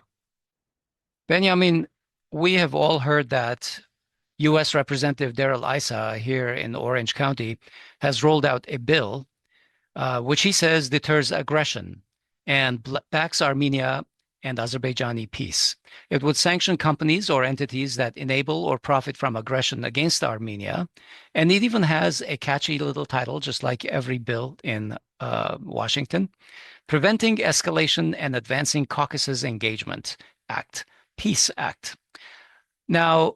Benyamin, we have all heard that U.S. Representative Darrell Issa here in Orange County has rolled out a bill which he says deters aggression and backs Armenia and Azerbaijani peace. It would sanction companies or entities that enable or profit from aggression against Armenia. And it even has a catchy little title, just like every bill in Washington, Preventing Escalation and Advancing Caucasus Engagement Act, Peace Act. Now,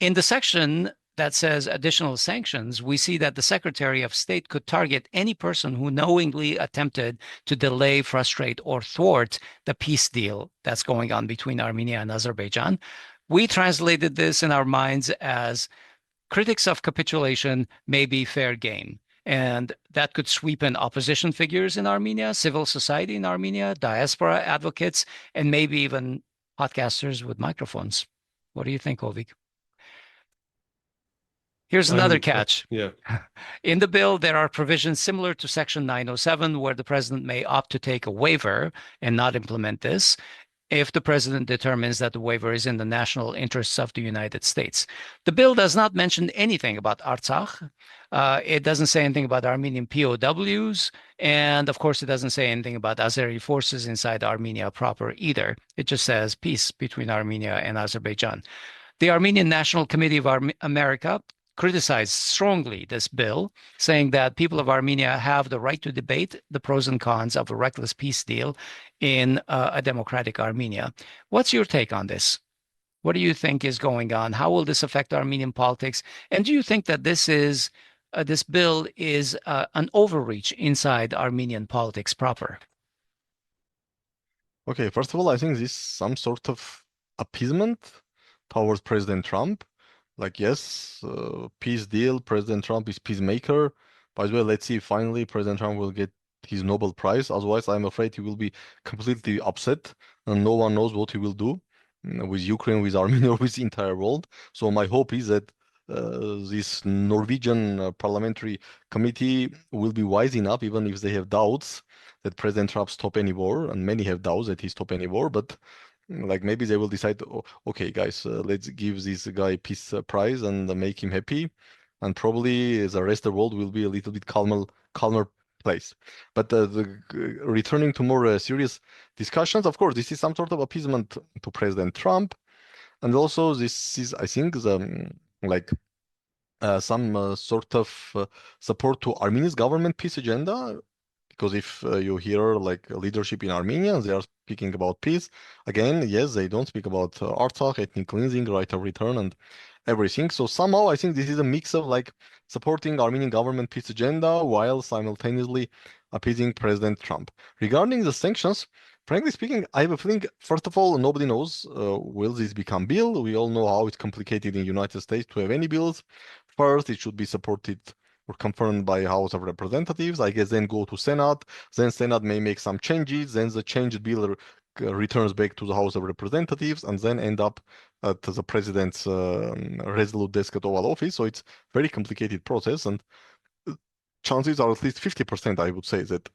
in the section that says additional sanctions, we see that the Secretary of State could target any person who knowingly attempted to delay, frustrate, or thwart the peace deal that's going on between Armenia and Azerbaijan. We translated this in our minds as critics of capitulation may be fair game. And that could sweep in opposition figures in Armenia, civil society in Armenia, diaspora advocates, and maybe even podcasters with microphones. What do you think, Hovik? Here's another catch. Yeah. In the bill, there are provisions similar to Section 907, where the president may opt to take a waiver and not implement this if the president determines that the waiver is in the national interests of the United States. The bill does not mention anything about Artsakh. It doesn't say anything about Armenian POWs. And of course, it doesn't say anything about Azeri forces inside Armenia proper either. It just says peace between Armenia and Azerbaijan. The Armenian National Committee of America criticized strongly this bill, saying that people of Armenia have the right to debate the pros and cons of a reckless peace deal in a democratic Armenia. What's your take on this? What do you think is going on? How will this affect Armenian politics? And do you think that this bill is an overreach inside Armenian politics proper? Okay, first of all, I think this is some sort of appeasement towards President Trump. Like, yes, peace deal, President Trump is peacemaker. By the way, let's see if finally President Trump will get his Nobel Prize. Otherwise, I'm afraid he will be completely upset and no one knows what he will do with Ukraine, with Armenia, with the entire world. So my hope is that this Norwegian parliamentary committee will be wise enough, even if they have doubts that President Trump stop any war, and many have doubts that he stop any war, but like maybe they will decide, okay, guys, let's give this guy peace prize and make him happy, and probably the rest of the world will be a little bit calmer place. But returning to more serious discussions, of course, this is some sort of appeasement to President Trump, and also this is, I think, the some sort of support to Armenia's government peace agenda. Because if you hear like leadership in Armenia, they are speaking about peace. Again, yes, they don't speak about Artsakh, ethnic cleansing, right of return, and everything. So somehow I think this is a mix of like supporting Armenian government peace agenda while simultaneously appeasing President Trump. Regarding the sanctions, frankly speaking, I have a feeling, first of all, nobody knows will this become bill. We all know how it's complicated in the United States to have any bills. First, it should be supported or confirmed by House of Representatives, I guess, then go to Senate, then Senate may make some changes, then the changed bill returns back to the House of Representatives, and then end up at the President's resolute desk at Oval Office. So it's a very complicated process, and chances are at least 50%, I would say, that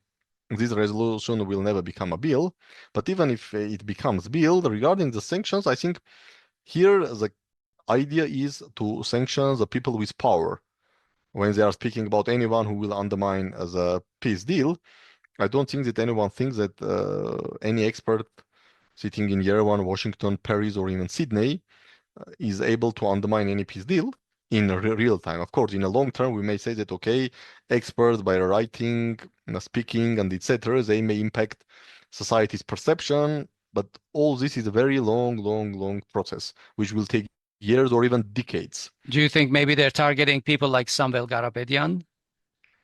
this resolution will never become a bill. But even if it becomes bill, regarding the sanctions, I think here the idea is to sanction the people with power. When they are speaking about anyone who will undermine as a peace deal, I don't think that anyone thinks that any expert sitting in Yerevan, Washington, Paris, or even Sydney is able to undermine any peace deal in real time. Of course, in a long term, we may say that, okay, experts by writing, speaking, and etc., they may impact society's perception, but all this is a very long process, which will take years or even decades. Do you think maybe they're targeting people like Samvel Garabedian?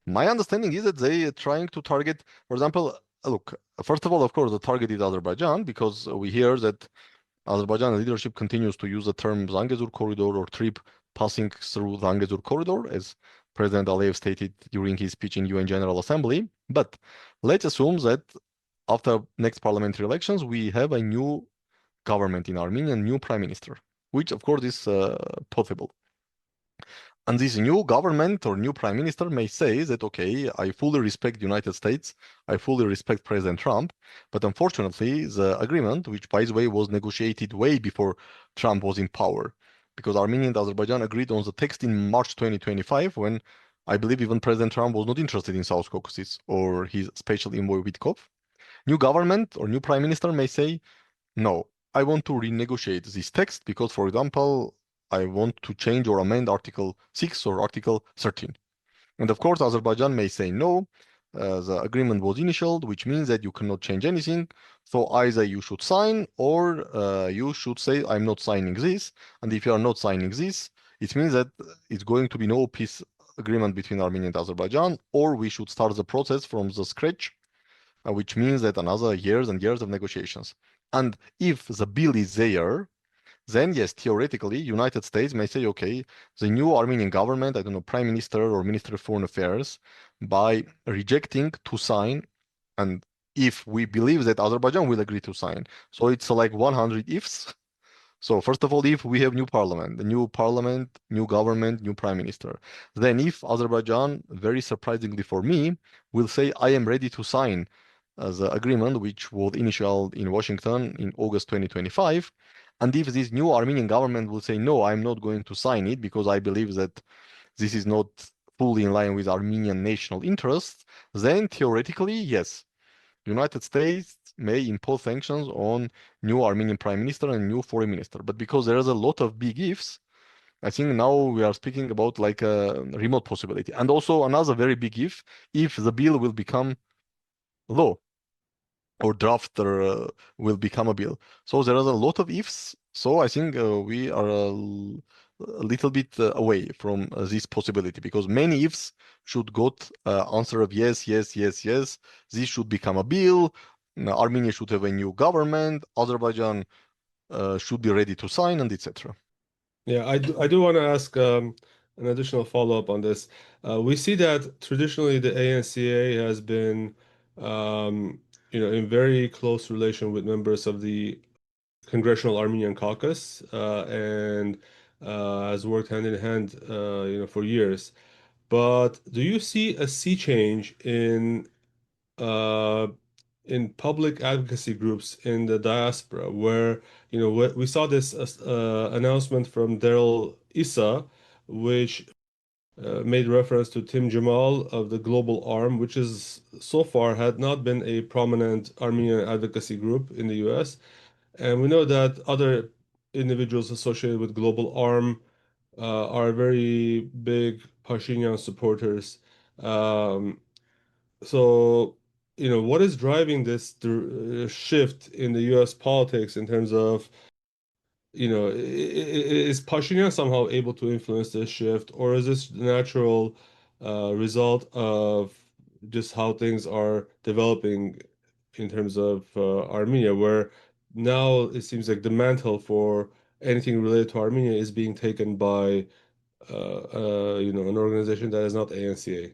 My understanding is that they are trying to target, for example, look, first of all, of course, the target is Azerbaijan, because we hear that Azerbaijan leadership continues to use the term Zangezur corridor or TRIPP passing through Zangezur corridor, as President Aliyev stated during his speech in UN General Assembly. But let's assume that after next parliamentary elections, we have a new government in Armenia, new prime minister, which of course is possible. And this new government or new prime minister may say that, okay, I fully respect the United States, I fully respect President Trump, but unfortunately, the agreement, which by the way was negotiated way before Trump was in power, because Armenia and Azerbaijan agreed on the text in March 2025, when I believe even President Trump was not interested in South Caucasus or his special envoy Witkov. New government or new prime minister may say, no, I want to renegotiate this text because, for example, I want to change or amend Article 6 or Article 13. And of course, Azerbaijan may say no, the agreement was initialed, which means that you cannot change anything. So either you should sign or you should say, I'm not signing this. And if you are not signing this, it means that it's going to be no peace agreement between Armenia and Azerbaijan, or we should start the process from the scratch, which means that another years and years of negotiations. And if the bill is there, then yes, theoretically, United States may say, okay, the new Armenian government, I don't know, prime minister or minister of foreign affairs, by rejecting to sign, and if we believe that Azerbaijan will agree to sign. So it's like 100 ifs. So first of all, if we have new parliament, new government, new prime minister, then if Azerbaijan, very surprisingly for me, will say, I am ready to sign the agreement, which was initialed in Washington in August 2025, and if this new Armenian government will say, no, I'm not going to sign it because I believe that this is not fully in line with Armenian national interests, then theoretically, yes, United States may impose sanctions on new Armenian prime minister and new foreign minister. But because there is a lot of big ifs, I think now we are speaking about like a remote possibility. And also another very big if the bill will become law or draft will become a bill. So there is a lot of ifs. So I think we are a little bit away from this possibility because many ifs should got answer of yes, yes, yes, yes. This should become a bill. Armenia should have a new government. Azerbaijan should be ready to sign and etc. Yeah, I do want to ask an additional follow-up on this. We see that traditionally the ANCA has been, in very close relation with members of the Congressional Armenian Caucus and has worked hand in hand, for years. But do you see a sea change uh, in public advocacy groups in the diaspora where, we saw this announcement from Darrell Issa, which made reference to Tim Jamal of the Global Arm, which is so far had not been a prominent Armenian advocacy group in the US. And we know that other individuals associated with Global Arm are very big Pashinyan supporters. Um, so, what is driving this shift in the US politics in terms of, is Pashinyan somehow able to influence this shift, or is this the natural result of just how things are developing in terms of Armenia, where now it seems like the mantle for anything related to Armenia is being taken by, an organization that is not ANCA?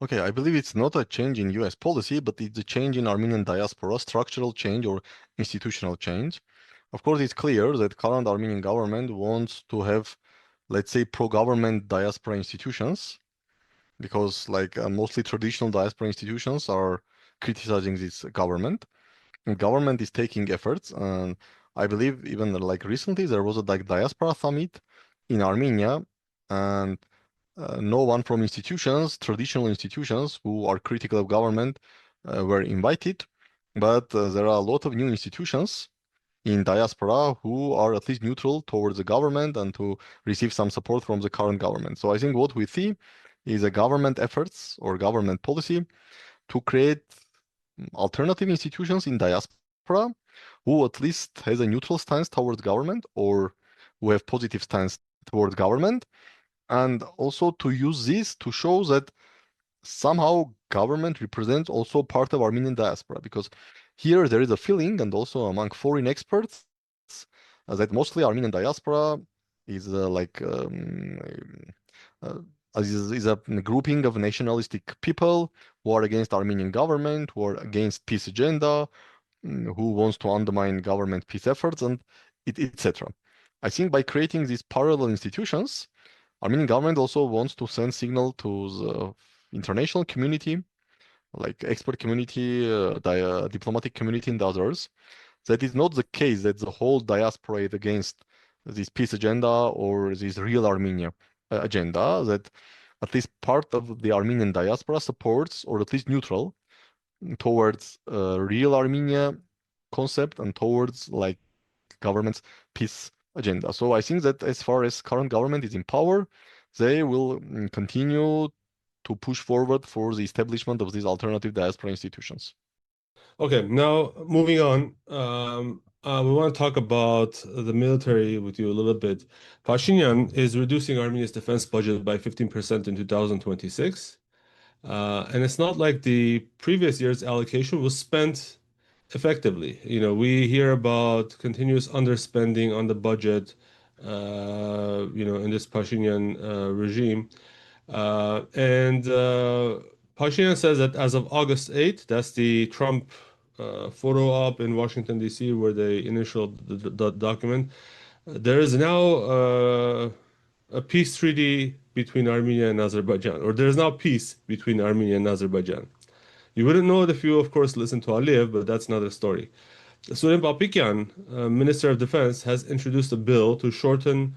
Okay, I believe it's not a change in US policy, but it's a change in Armenian diaspora, structural change or institutional change. Of course, it's clear that current Armenian government wants to have, let's say, pro-government diaspora institutions, because like mostly traditional diaspora institutions are criticizing this government. And government is taking efforts, and I believe even like recently there was a like diaspora summit in Armenia, and no one from institutions, traditional institutions who are critical of government, were invited. But there are a lot of new institutions in diaspora who are at least neutral towards the government and to receive some support from the current government. So I think what we see is a government efforts or government policy to create alternative institutions in diaspora who at least has a neutral stance towards government or who have positive stance towards government, and also to use this to show that somehow government represents also part of Armenian diaspora, because here there is a feeling, and also among foreign experts, that mostly Armenian diaspora is uh, is a grouping of nationalistic people who are against Armenian government, who are against peace agenda, who wants to undermine government peace efforts, and etc. I think by creating these parallel institutions, Armenian government also wants to send signal to the international community, like expert community, diplomatic community, and others, that is not the case that the whole diaspora is against this peace agenda or this real Armenia agenda, that at least part of the Armenian diaspora supports or at least neutral towards real Armenia concept and towards like government's peace agenda. So I think that as far as current government is in power, they will continue to push forward for the establishment of these alternative diaspora institutions. Okay, now moving on, we want to talk about the military with you a little bit. Pashinyan is reducing Armenia's defense budget by 15% in 2026. And it's not like the previous year's allocation was spent effectively. We hear about continuous underspending on the budget, in this Pashinyan regime. And Pashinyan says that as of August 8th, that's the Trump photo op in Washington, D.C., where they initialed the document. There is now a peace treaty between Armenia and Azerbaijan, or there is now peace between Armenia and Azerbaijan. You wouldn't know it if you, of course, listen to Aliyev, but that's another story. Suren Papikyan, Minister of Defense, has introduced a bill to shorten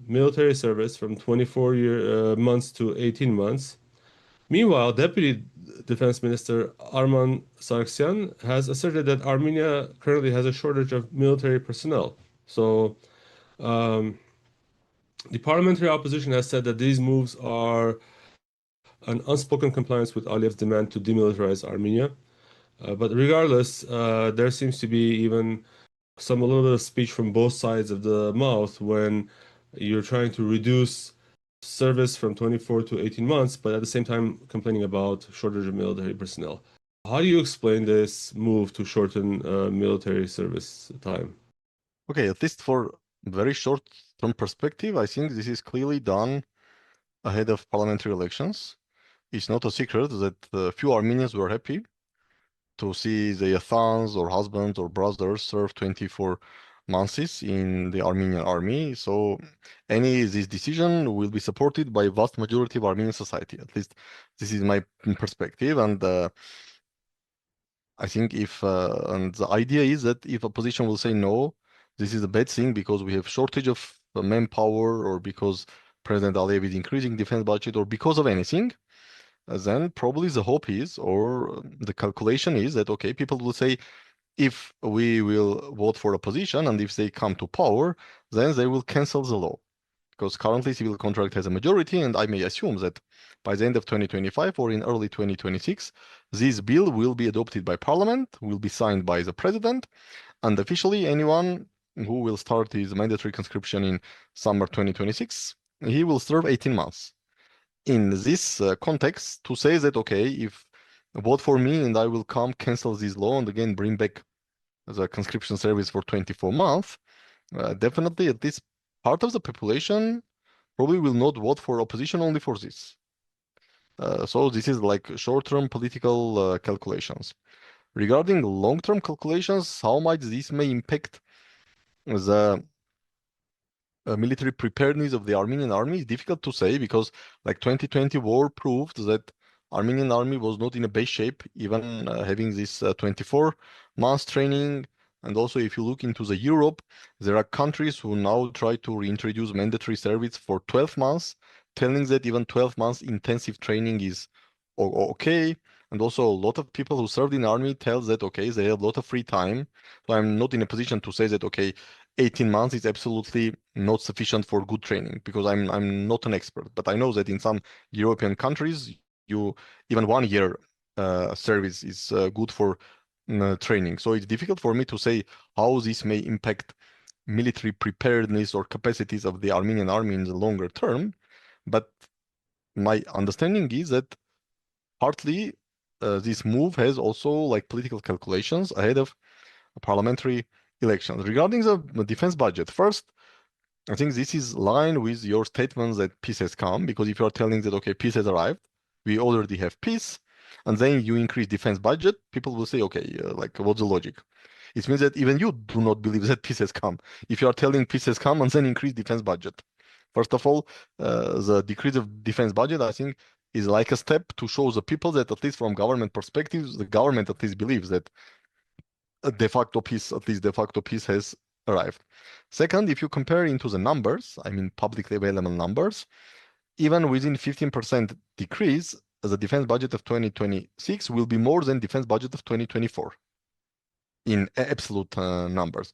military service from 24 months to 18 months. Meanwhile, Deputy Defense Minister Arman Tatoyan has asserted that Armenia currently has a shortage of military personnel. So the parliamentary opposition has said that these moves are an unspoken compliance with Aliyev's demand to demilitarize Armenia. But regardless, there seems to be even a little bit of speech from both sides of the mouth when you're trying to reduce service from 24 to 18 months, but at the same time complaining about shortage of military personnel. How do you explain this move to shorten military service time? Okay, at least for very short-term perspective, I think this is clearly done ahead of parliamentary elections. It's not a secret that few Armenians were happy to see their sons or husbands or brothers serve 24 months in the Armenian army. So this decision will be supported by a vast majority of Armenian society. At least this is my perspective. And I think and the idea is that if opposition will say no, this is a bad thing because we have shortage of manpower, or because President Aliyev is increasing defense budget, or because of anything, then probably the hope is, or the calculation is, that okay, people will say, if we will vote for opposition and if they come to power, then they will cancel the law. Because currently civil contract has a majority, and I may assume that by the end of 2025 or in early 2026, this bill will be adopted by parliament, will be signed by the president, and officially anyone who will start his mandatory conscription in summer 2026, he will serve 18 months. In this context, to say that, okay, if vote for me and I will come cancel this law and again bring back the conscription service for 24 months, definitely at least part of the population probably will not vote for opposition only for this. So this is like short-term political calculations. Regarding long-term calculations, how much this may impact the military preparedness of the Armenian army is difficult to say, because like 2020 war proved that Armenian army was not in a base shape, even having this 24 months training. And also, if you look into the Europe, there are countries who now try to reintroduce mandatory service for 12 months, telling that even 12 months intensive training is okay. And also a lot of people who served in the army tell that, okay, they have a lot of free time. So I'm not in a position to say that, okay, 18 months is absolutely not sufficient for good training, because I'm not an expert. But I know that in some European countries, even 1 year service is good for training. So it's difficult for me to say how this may impact military preparedness or capacities of the Armenian army in the longer term. But my understanding is that partly this move has also like political calculations ahead of parliamentary elections. Regarding the defense budget, first, I think this is line with your statements that peace has come, because if you are telling that, okay, peace has arrived, we already have peace, and then you increase defense budget, people will say, okay, like, what's the logic? It means that even you do not believe that peace has come. If you are telling peace has come and then increase defense budget. First of all, the decrease of defense budget, I think, is like a step to show the people that, at least from government perspectives, the government at least believes that de facto peace has arrived. Second, if you compare into the numbers, I mean publicly available numbers, even within 15% decrease, the defense budget of 2026 will be more than defense budget of 2024 in absolute numbers.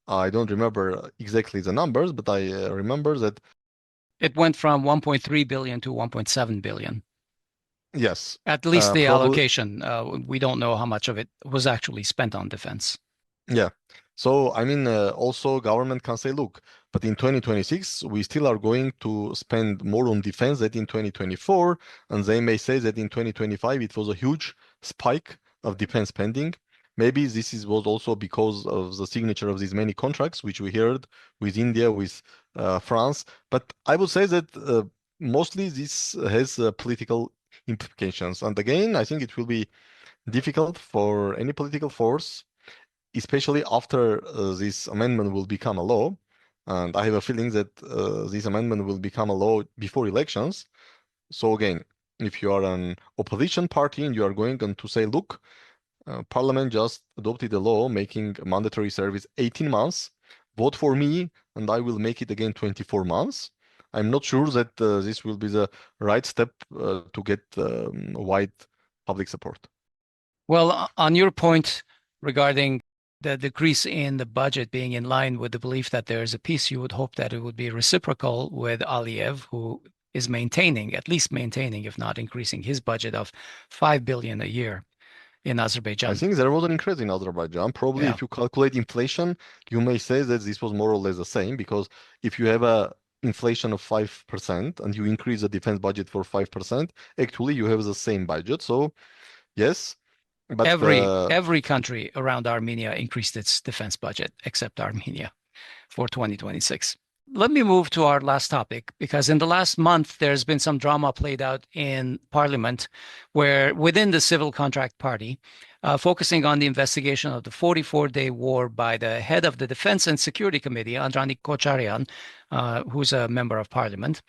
I don't remember exactly the numbers, but I remember that it went from 1.3 billion to 1.7 billion. Yes. At least the allocation. We don't know how much of it was actually spent on defense. Yeah. So, I mean, also government can say, look, but in 2026, we still are going to spend more on defense than in 2024. And they may say that in 2025, it was a huge spike of defense spending. Maybe this was also because of the signature of these many contracts, which we heard with India, with France. But I would say that mostly this has political implications. And again, I think it will be difficult for any political force, especially after this amendment will become a law. And I have a feeling that this amendment will become a law before elections. So again, if you are an opposition party and you are going on to say, look, Parliament just adopted a law making mandatory service 18 months, vote for me and I will make it again 24 months. I'm not sure that this will be the right step to get wide public support. Well, on your point regarding the decrease in the budget being in line with the belief that there is a peace, you would hope that it would be reciprocal with Aliyev, who is maintaining, at least maintaining, if not increasing his budget of 5 billion a year in Azerbaijan. I think there was an increase in Azerbaijan. Probably if you calculate inflation, you may say that this was more or less the same, because if you have a inflation of 5% and you increase the defense budget for 5%, actually you have the same budget. So yes, but every country around Armenia increased its defense budget except Armenia for 2026. Let me move to our last topic, because in the last month, there's been some drama played out in Parliament where within the Civil Contract Party, focusing on the investigation of the 44-day war by the head of the Defense and Security Committee, Armani Kocharyan, who's a member of Parliament.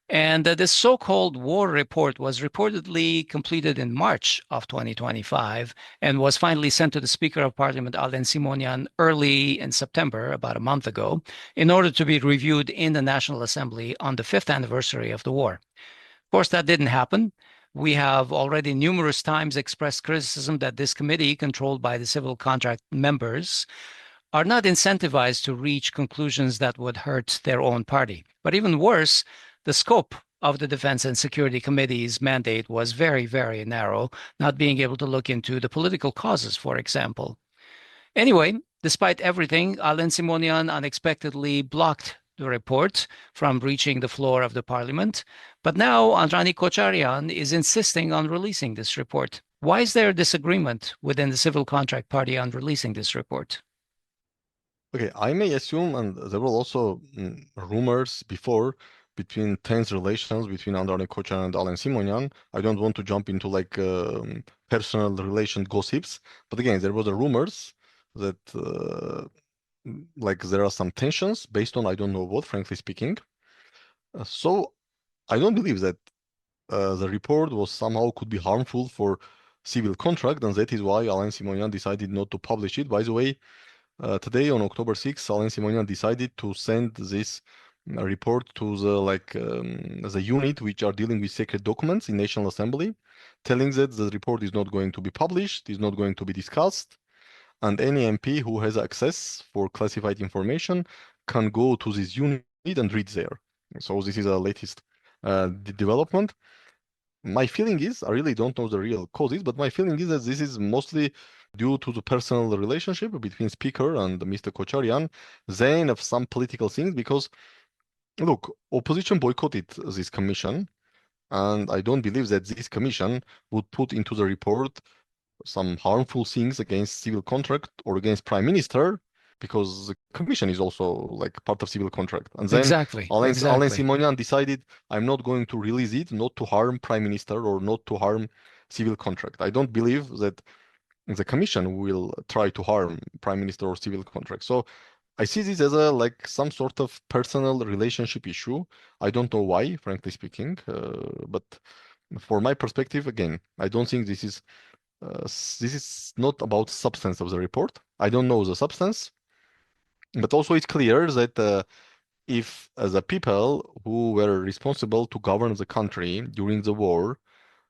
And this so-called war report was reportedly completed in March of 2025 and was finally sent to the Speaker of Parliament, Alen Simonyan, early in September, about a month ago, in order to be reviewed in the National Assembly on the 5th anniversary of the war. Of course, that didn't happen. We have already numerous times expressed criticism that this committee, controlled by the civil contract members, are not incentivized to reach conclusions that would hurt their own party. But even worse, the scope of the Defense and Security Committee's mandate was very, very narrow, not being able to look into the political causes, for example. Anyway, despite everything, Alen Simonyan unexpectedly blocked the report from reaching the floor of the parliament. But now Armani Kocharyan is insisting on releasing this report. Why is there a disagreement within the Civil Contract Party on releasing this report? Okay, I may assume, and there were also rumors before, between tense relations between Armani Kocharyan and Alen Simonyan. I don't want to jump into like personal relation gossips, but again, there was a rumors that like there are some tensions based on I don't know what, frankly speaking. So I don't believe that the report was somehow could be harmful for civil contract, and that is why Alen Simonyan decided not to publish it. By the way, today on October 6th, Alen Simonyan decided to send this report to the unit which are dealing with secret documents in National Assembly, telling that the report is not going to be published, is not going to be discussed, and any MP who has access for classified information can go to this unit and read there. So this is the latest development. My feeling is, I really don't know the real causes, but my feeling is that this is mostly due to the personal relationship between Speaker and Mr. Kocharyan, then of some political things, because look, opposition boycotted this commission, and I don't believe that this commission would put into the report some harmful things against civil contract or against prime minister, because the commission is also like part of civil contract. And then Alen Simonyan decided, I'm not going to release it, not to harm prime minister or not to harm civil contract. I don't believe that the commission will try to harm prime minister or civil contract. So I see this as a like some sort of personal relationship issue. I don't know why, frankly speaking, but for my perspective, again, I don't think this is not about substance of the report. I don't know the substance, but also it's clear that if the people who were responsible to govern the country during the war,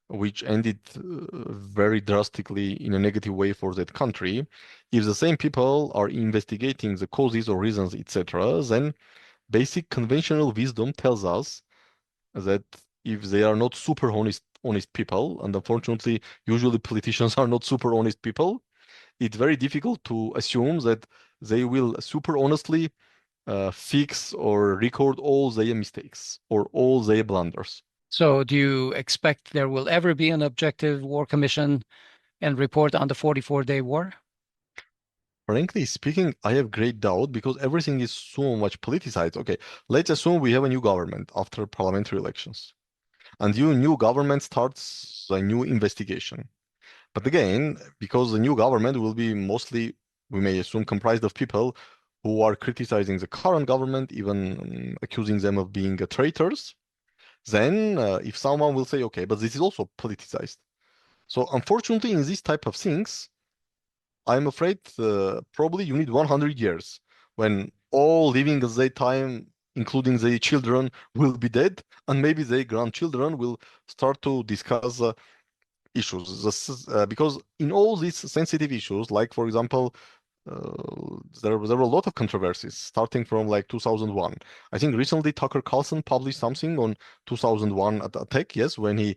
which ended very drastically in a negative way for that country, if the same people are investigating the causes or reasons, etc., then basic conventional wisdom tells us that if they are not super honest people, and unfortunately, usually politicians are not super honest people, it's very difficult to assume that they will super honestly fix or record all their mistakes or all their blunders. So do you expect there will ever be an objective war commission and report on the 44-day war? Frankly speaking, I have great doubt, because everything is so much politicized. Okay, let's assume we have a new government after parliamentary elections, and your new government starts a new investigation. But again, because the new government will be mostly, we may assume, comprised of people who are criticizing the current government, even accusing them of being traitors, then if someone will say, okay, but this is also politicized. So unfortunately, in these type of things, I'm afraid probably you need 100 years when all living at that time, including their children, will be dead, and maybe their grandchildren will start to discuss issues. Because in all these sensitive issues, like for example, there were a lot of controversies starting from like 2001. I think recently Tucker Carlson published something on 2001 attack, yes, when he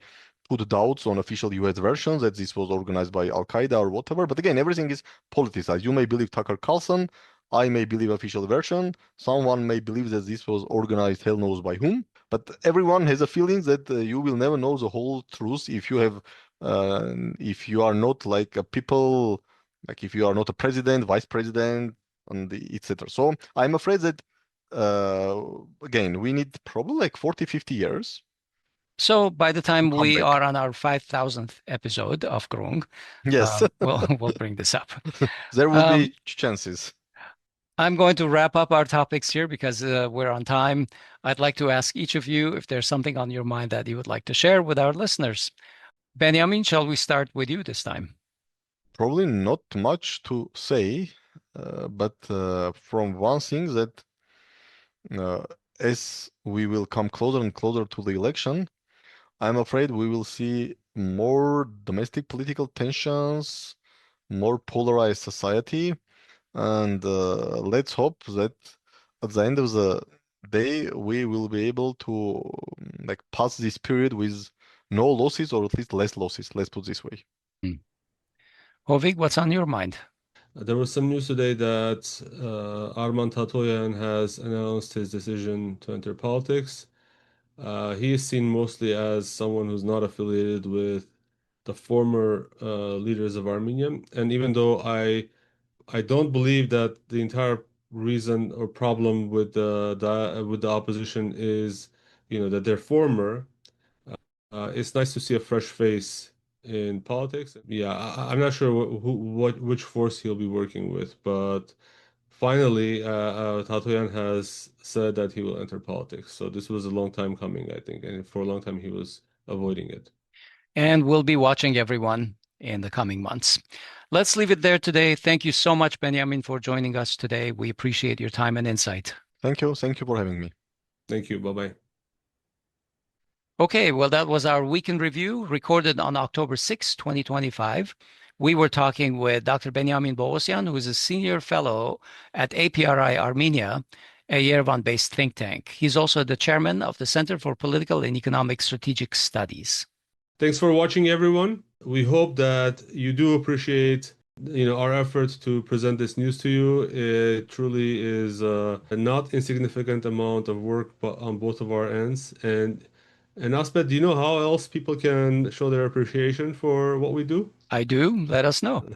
put doubts on official US versions that this was organized by Al Qaeda or whatever. But again, everything is politicized. You may believe Tucker Carlson, I may believe official version, someone may believe that this was organized hell knows by whom. But everyone has a feeling that you will never know the whole truth if you are not like a people, like if you are not a president, vice president, and etc. So I'm afraid that again, we need probably like 40, 50 years. So by the time Come we back. are on our 5,000th episode of Grung, Yes, we'll bring this up. there will be chances. I'm going to wrap up our topics here because we're on time. I'd like to ask each of you if there's something on your mind that you would like to share with our listeners. Benjamin, shall we start with you this time? Probably not much to say, but from one thing that as we will come closer and closer to the election, I'm afraid we will see more domestic political tensions, more polarized society, and let's hope that at the end of the day we will be able to like pass this period with no losses or at least less losses. Let's put it this way. Hovik, what's on your mind? There was some news today that Arman Tatoyan has announced his decision to enter politics. He is seen mostly as someone who's not affiliated with the former leaders of Armenia. And even though I don't believe that the entire reason or problem with the opposition is, that they're former, it's nice to see a fresh face in politics. Yeah, I'm not sure which force he'll be working with, but finally, Tatoyan has said that he will enter politics. So this was a long time coming, I think, and for a long time he was avoiding it. And we'll be watching everyone in the coming months. Let's leave it there today. Thank you so much, Benjamin, for joining us today. We appreciate your time and insight. Thank you. Thank you for having me. Thank you. Bye-bye. Okay, well, that was our weekend review recorded on October 6, 2025. We were talking with Dr. Benyamin Poghosyan, who is a senior fellow at APRI Armenia, a Yerevan-based think tank. He's also the chairman of the Center for Political and Economic Strategic Studies. Thanks for watching, everyone. We hope that you do appreciate our efforts to present this news to you. It truly is a not insignificant amount of work on both of our ends. And Asbed, do you know how else people can show their appreciation for what we do? I do. Let us know.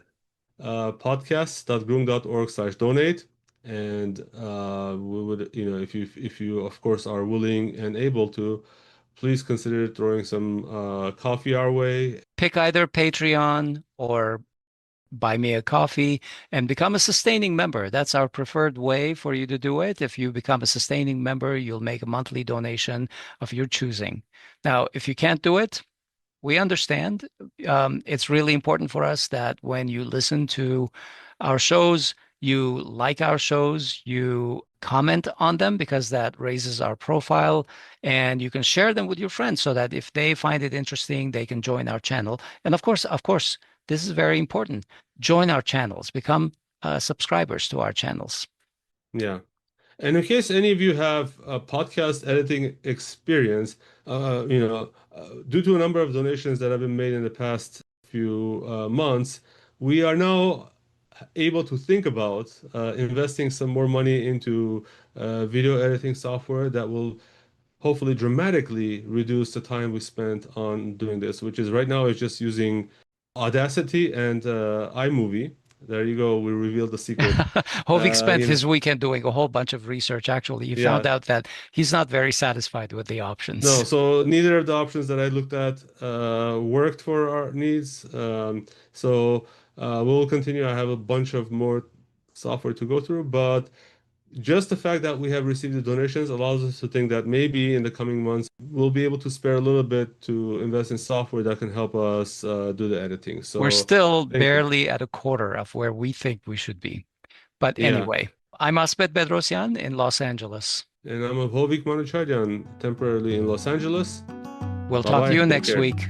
Podcasts.grung.org/donate. And we would, if you of course are willing and able to, please consider throwing some coffee our way. Pick either Patreon or buy me a coffee and become a sustaining member. That's our preferred way for you to do it. If you become a sustaining member, you'll make a monthly donation of your choosing. Now, if you can't do it, we understand. It's really important for us that when you listen to our shows, you like our shows, you comment on them because that raises our profile, and you can share them with your friends so that if they find it interesting, they can join our channel. And of course, this is very important. Join our channels, become subscribers to our channels. Yeah. And in case any of you have a podcast editing experience, due to a number of donations that have been made in the past few months, we are now able to think about investing some more money into video editing software that will hopefully dramatically reduce the time we spent on doing this, which is right now is just using Audacity and iMovie. There you go. We revealed the secret. Hovik spent You know, his weekend doing a whole bunch of research. Actually, he yeah. found out that he's not very satisfied with the No, options. so neither of the options that I looked at worked for our needs. So we'll continue. I have a bunch of more software to go through, but just the fact that we have received the donations allows us to think that maybe in the coming months we'll be able to spare a little bit to invest in software that can help us do the editing. So We're still thank you. barely at a quarter of where we think we should be. But Yeah. anyway, I'm Asbed Bedrossian in Los Angeles. And I'm a Hovik Manucharyan, temporarily in Los Angeles. We'll talk to Bye-bye. you Take next care. week.